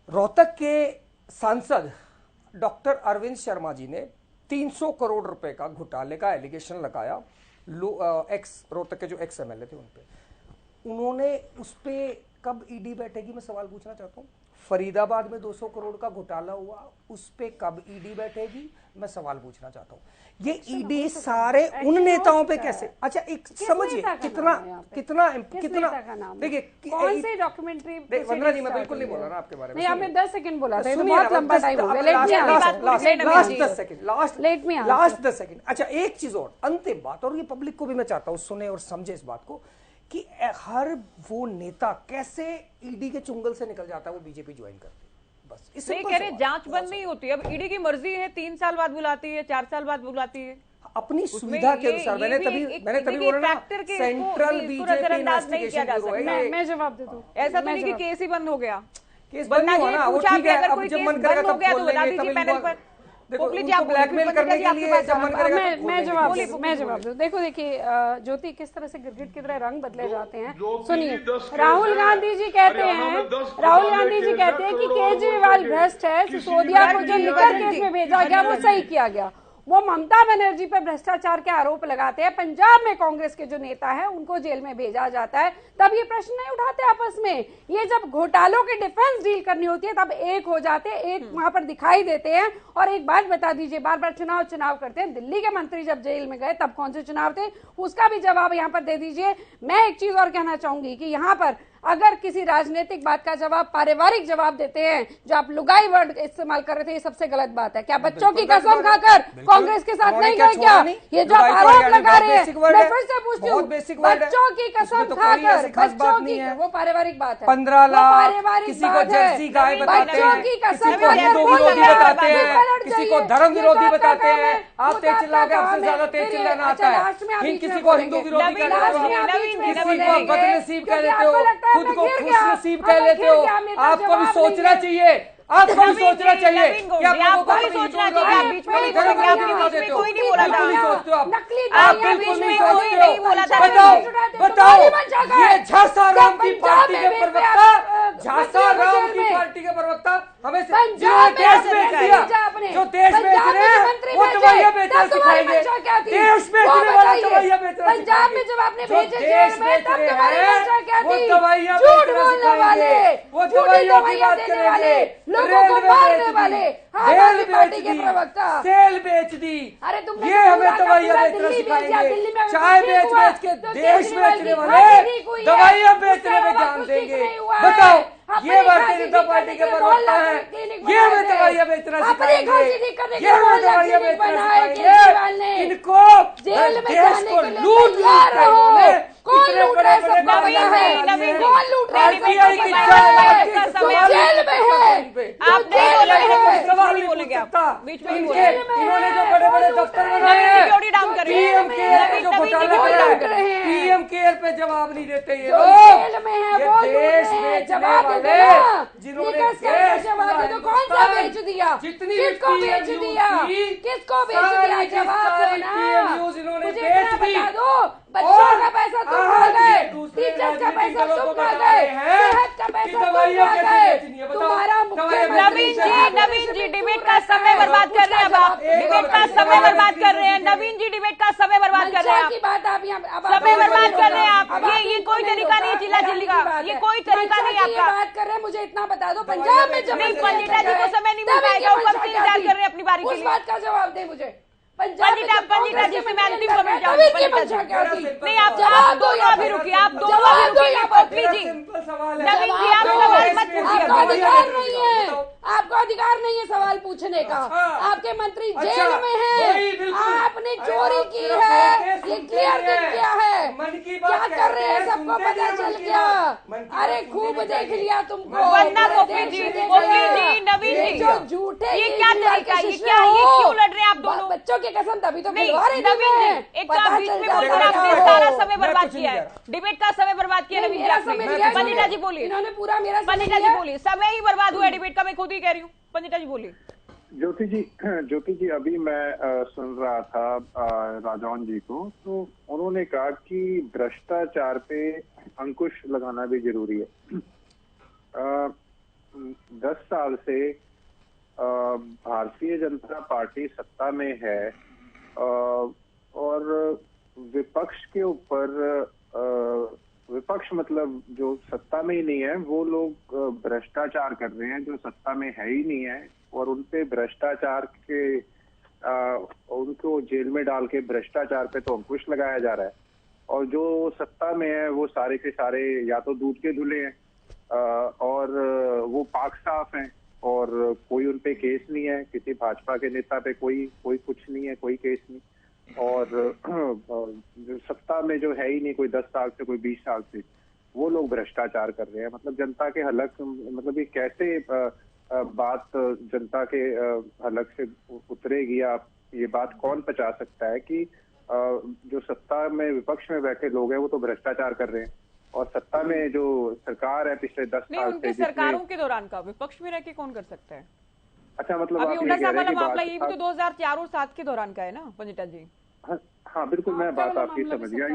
रोहतक के सांसद डॉक्टर अरविंद शर्मा जी ने 300 करोड़ रुपए का घोटाले का एलिगेशन लगाया रोहतक के जो एक्स एमएलए थे उन पे। उन्होंने उस पे कब ईडी बैठेगी, मैं सवाल पूछना चाहता हूँ। फरीदाबाद में 200 करोड़ का घोटाला हुआ, उस पे कब ईडी बैठेगी, मैं सवाल पूछना चाहता हूँ। ये ईडी सारे उन नेताओं पे कैसे, अच्छा एक समझिए कितना देखिए कौन सी डॉक्यूमेंट्री। वंदना जी, मैं बिल्कुल नहीं बोल रहा ना आपके बारे में, नहीं आपने 10 सेकंड बोला था, बहुत लंबा टाइम हो गया। Last 10 second. अच्छा एक चीज और, अंतिम बात, और ये पब्लिक को भी मैं चाहता हूँ सुने और समझे इस बात को, कि हर वो नेता कैसे ईडी के चुंगल से निकल जाता है, वो बीजेपी ज्वाइन करती है। बस इससे कह रहे जांच बंद नहीं होती, अब ईडी की मर्जी है, 3 साल बाद बुलाती है, 4 साल बाद बुलाती है, अपनी सुविधा के अनुसार। मैंने तभी बोला ना, सेंट्रल बीजेपी इन्वेस्टिगेशन ब्यूरो है। मैं जवाब दे दूं, ऐसा तो नहीं कि केस ही बंद हो गया। केस बंद नहीं हुआ ना, वो ठीक है, अब जब मन करेगा तब खोल लेंगे, पैनल पर ब्लैकमेल करने के लिए जब मन करेगा। मैं जवाब दूं। देखिए ज्योति, किस तरह से गिरगिट की तरह रंग बदले जाते हैं। सुनिए, राहुल गांधी जी कहते हैं कि केजरीवाल भ्रष्ट है, सिसोदिया को जो लिकर केस में भेजा गया वो सही किया गया। वो ममता बनर्जी पर भ्रष्टाचार के आरोप लगाते हैं, पंजाब में कांग्रेस के जो नेता है उनको जेल में भेजा जाता है, तब ये प्रश्न नहीं उठाते आपस में। ये जब घोटालों की डिफेंस डील करनी होती है तब एक हो जाते हैं, एक वहां पर दिखाई देते हैं। और एक बात बता दीजिए, बार बार चुनाव करते हैं, दिल्ली के मंत्री जब जेल में गए तब कौन से चुनाव थे, उसका भी जवाब यहाँ पर दे दीजिए। मैं एक चीज और कहना चाहूंगी कि यहाँ पर अगर किसी राजनीतिक बात का जवाब पारिवारिक जवाब देते हैं, जो आप लुगाई वर्ड इस्तेमाल कर रहे थे, ये सबसे गलत बात है। क्या बच्चों की कसम खाकर कांग्रेस के साथ नहीं गए क्या? ये जो आरोप लगा रहे हैं, मैं फिर से पूछती हूँ, बच्चों की कसम खाकर, बच्चों की, वो पारिवारिक बात है। 15 लाख किसी को जर्सी गाय बताते हैं, किसी को हिंदू विरोधी बताते हैं, किसी को धर्म विरोधी बताते हैं। आप तेज चिल्ला के, आपसे ज्यादा तेज चिल्लाना आता है। किसी को हिंदू विरोधी कह देते हो, किसी को बदनसीब कह देते हो, खुद को खुशनसीब कह लेते हो। आपको भी सोचना चाहिए, आपको भी सोचना चाहिए कि आपको भी सोचना चाहिए। बीच में कोई नहीं बोला था, आप बिल्कुल नहीं सोचते हो। बताओ ये झांसा राम की पार्टी के प्रवक्ता, झांसा राम की पार्टी के प्रवक्ता हमें देश बेच दिया, जो देश बेच रहे हैं वो दवाइयां बेचना सिखाएंगे। देश बेचने वाला दवाइयां बेचना पंजाब में जब आपने भेजे जेल में, तब वो दवाइयां बेचना सिखाएंगे। वो दवाइयों की बात करेंगे, लोगों को मारने वाले, आम आदमी पार्टी के प्रवक्ता, सेल बेच दी, अरे तुमने ये हमें दवाइयां बेचना सिखाएंगे, चाय बेच के देश बेचने वाले दवाइयां बेचने में जान देंगे। बताओ, ये भारतीय जनता पार्टी के प्रवक्ता है, ये हमें दवाइयां बेचना सिखाएंगे, ये हमें दवाइयां बेचना सिखाएंगे। इनको जेल में देश जाने को के लिए लूट तैयार रहो। कौन इतने लूट रहा है? बड़े-बड़े सबको पता है। कौन लूट रहा है? आरबीआई की जेल में है। आप जेल में है। सवाल नहीं बोलेंगे आप, बीच में इन्होंने जो बड़े-बड़े दफ्तर बनाए हैं, सिक्योरिटी डाउन कर रहे हैं, पीएम केयर पे जो घोटाला कर रहे हैं, पीएम केयर पे जवाब नहीं देते ये लोग। जेल में है वो देश लूट रहे हैं। बेचने जवाब वाले देना, जिन्होंने निकस कर जवाब दे दो। कौन सा बेच दिया? जितनी किसको बेच दिया? किसको बेच दिया? जवाब दो ना, इन्होंने मुझे बेच इतना दी। बता दो। बच्चों का पैसा तुम खा गए, टीचर्स का पैसा तुम खा गए, सेहत का पैसा तुम खा गए। तुम्हारा नवीन जी डिबेट का समय बर्बाद कर रहे हैं। अब आप डिबेट का समय बर्बाद कर रहे हैं। नवीन जी डिबेट का समय बर्बाद कर रहे हैं। की बात आप यहाँ समय बर्बाद कर रहे हैं आप। ये कोई तरीका नहीं है चिल्ला चिल्ली का, ये कोई तरीका नहीं है आपका। बात कर रहे हैं, मुझे इतना बता दो। पंजाब में जब पंडिता जी को समय नहीं मिल पाएगा, वो कब से इंतजार कर रहे हैं अपनी बारी के उस लिए। बात का जवाब दे मुझे। पंडिता जी से मैं अंतिम कमेंट चाहूंगी। नहीं आप दो अभी रुकिए, आप दोनों अभी रुकिए। पोपली जी, नवीन जी आप सवाल मत पूछिए। आपको अधिकार नहीं है, आपको अधिकार नहीं है सवाल पूछने का। आपके मंत्री जेल में हैं, आपने चोरी की है, ये क्लियर दिख गया है। क्या कर रहे हैं सबको पता चल गया। अरे खूब देख लिया तुमको। पोपली जी, नवीन जी जो झूठे ये क्या तरीका है? ये क्या, ये क्यों लड़ रहे हैं आप दोनों? बच्चों की कसम तभी तो नहीं खिलवा रहे थे। नवीन जी, एक आप बीच में बोलकर आपने सारा समय बर्बाद किया है, डिबेट का समय बर्बाद किया नवीन जी आपने। पंडिता जी बोलिए, इन्होंने पूरा मेरा पंडिता जी बोलिए। समय ही बर्बाद हुआ है डिबेट का, मैं खुद ही कह रही हूँ। पंडिता जी बोलिए। ज्योति जी अभी मैं सुन रहा था राजौन जी को, तो उन्होंने कहा कि भ्रष्टाचार पे अंकुश लगाना भी जरूरी है। 10 साल से भारतीय जनता पार्टी सत्ता में है और विपक्ष के ऊपर विपक्ष मतलब जो सत्ता में ही नहीं है वो लोग भ्रष्टाचार कर रहे हैं, जो सत्ता में है ही नहीं है, और उनपे भ्रष्टाचार के उनको जेल में डाल के भ्रष्टाचार पे तो अंकुश लगाया जा रहा है। और जो सत्ता में है वो सारे के सारे या तो दूध के धुले हैं और वो पाक साफ हैं और कोई उनपे केस नहीं है। किसी भाजपा के नेता पे कोई कुछ नहीं है, कोई केस नहीं। और जो सत्ता में जो है ही नहीं कोई 10 साल से, कोई 20 साल से, वो लोग भ्रष्टाचार कर रहे हैं। मतलब जनता के हलक, मतलब ये कैसे बात जनता के हलक से उतरेगी? आप ये बात कौन पचा सकता है कि जो सत्ता में विपक्ष में बैठे लोग हैं वो तो भ्रष्टाचार कर रहे हैं, और सत्ता में जो सरकार है पिछले 10 साल से, सरकारों के दौरान का विपक्ष में रह के कौन कर सकता है? अच्छा, मतलब अभी उल्टा सा वाला मामला ये भी तो 2004 और 7 के दौरान का है ना पंडिता जी। हाँ बिल्कुल, मैं बात आपकी समझ गया।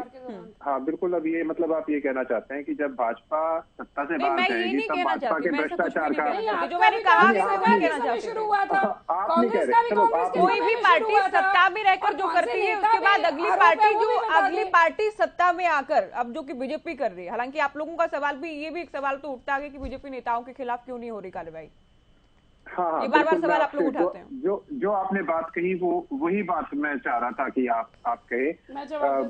हाँ बिल्कुल, अब ये मतलब आप ये कहना चाहते हैं कि जब भाजपा सत्ता से बाहर जाएगी तब भाजपा के भ्रष्टाचार का, जो मैंने कहा शुरू हुआ था कांग्रेस का भी, कोई भी पार्टी सत्ता में रहकर जो करती है उसके बाद अगली पार्टी सत्ता में आकर, अब जो कि बीजेपी कर रही है, हालांकि आप लोगों का सवाल भी, ये भी एक सवाल तो उठता है कि बीजेपी नेताओं के खिलाफ क्यों नहीं हो रही कार्रवाई। हाँ, ये बार-बार सवाल आप लोग उठाते हैं। जो आपने बात कही वो वही बात मैं चाह रहा था कि आप कहे।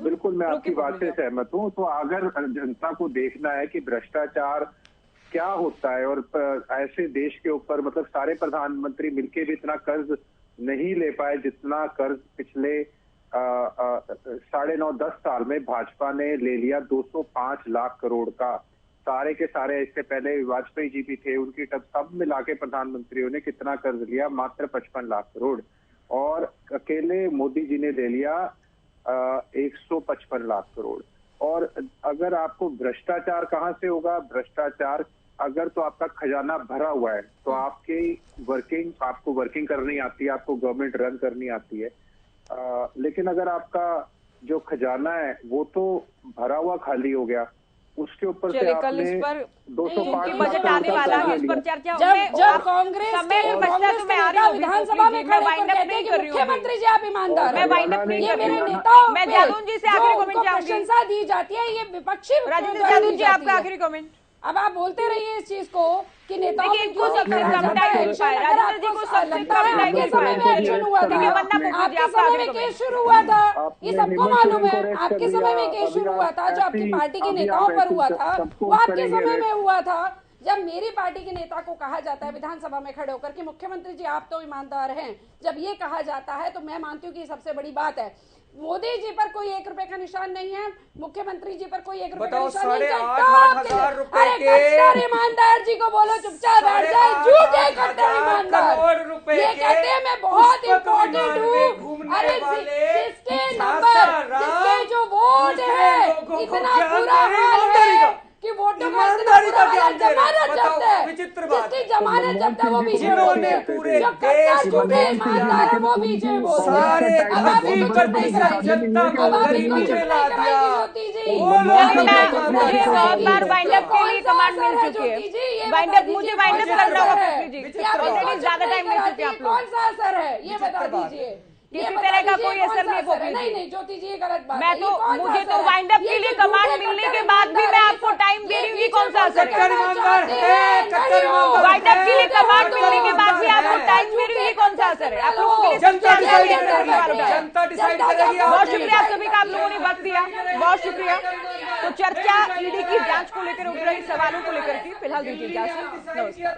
बिल्कुल मैं आपकी बात से सहमत हूँ। तो अगर जनता को देखना है कि भ्रष्टाचार क्या होता है, और ऐसे देश के ऊपर मतलब सारे प्रधानमंत्री मिलके भी इतना कर्ज नहीं ले पाए जितना कर्ज पिछले 9.5-10 साल में भाजपा ने ले लिया। 205 लाख करोड़ का, सारे के सारे, इससे पहले वाजपेयी जी भी थे, उनकी तब सब मिला के प्रधानमंत्रियों ने कितना कर्ज लिया? मात्र 55 लाख करोड़। और अकेले मोदी जी ने ले लिया 155 लाख करोड़। और अगर आपको भ्रष्टाचार कहाँ से होगा? भ्रष्टाचार अगर तो आपका खजाना भरा हुआ है तो आपको वर्किंग करनी आती है, आपको गवर्नमेंट रन करनी आती है। लेकिन अगर आपका जो खजाना है वो तो भरा हुआ खाली हो गया, उसके ऊपर से आपने 205 बजट आने वाला है, इस पर चर्चा जब कांग्रेस विधानसभा में मुख्यमंत्री जी आप ईमानदार, ये मेरे नेताओं मैं जादून जी से आखिरी कमेंट चाहूंगी। प्रशंसा दी जाती है, ये विपक्षी राजेंद्र जादून जी आपका आखिरी कमेंट। अब आप बोलते रहिए इस चीज को कि नेताओं देखिए, इनको सबसे कम टाइम मिल पाया, राजेंद्र जी को सबसे कम टाइम मिल पाया। एक्शन हुआ था, आपके समय में केस शुरू हुआ था, ये सबको मालूम है। आपके समय में केस शुरू हुआ था, जो आपकी पार्टी के नेताओं पर हुआ था वो आपके समय में हुआ था। जब मेरी पार्टी के नेता को कहा जाता है विधानसभा में खड़े होकर कि मुख्यमंत्री जी आप तो ईमानदार हैं, जब ये कहा जाता है तो मैं मानती हूँ कि सबसे बड़ी बात है। मोदी जी पर कोई 1 रुपए का निशान नहीं है, मुख्यमंत्री जी पर कोई 1 रुपए का निशान नहीं है। 8,500 रुपए के ईमानदार जी को बोलो चुपचाप बैठ जाए, झूठे कट्टर ईमानदार। ये कहते हैं मैं बहुत इम्पोर्टेंट हूँ। अरे जिसके नंबर, जिसके जो वोट है, इतना बुरा हाल है कि वोटों का जमानत जब्त है, जिसकी जमानत जब्त है वो बीच में बोलते हैं, जो कट्टर झूठे ईमानदार है वो बीच में बोलते हैं। अब आप इनको चुप नहीं कराएंगे, अब आप इनको चुप नहीं कराएंगे ज्योति जी। मुझे बहुत बार वाइंड अप के लिए कमांड मिल चुकी है, वाइंड अप मुझे वाइंड अप करना होगा पृथ्वी जी, ऑलरेडी ज्यादा टाइम मिल चुके हैं आप लोग। कौन सा असर है ये बता दीजिए, किसी तरह का कोई असर नहीं होगा। नहीं ज्योति जी ये गलत बात मैं तो मुझे तो वाइंड अप के लिए कमांड मिलने के बाद भी मैं आपको टाइम दे रही हूँ, ये कौन सा असर है? वाइंड अप के लिए कमांड मिलने के बाद भी आपको टाइम दे रही हूँ, ये कौन सा असर है? आप लोगों के लिए जनता डिसाइड करेगी। बहुत शुक्रिया आप सभी का, आप लोगों ने वक्त दिया, बहुत शुक्रिया। तो चर्चा ईडी की जांच को लेकर उठ रही सवालों को लेकर की फिलहाल दीजिए इजाजत, नमस्कार।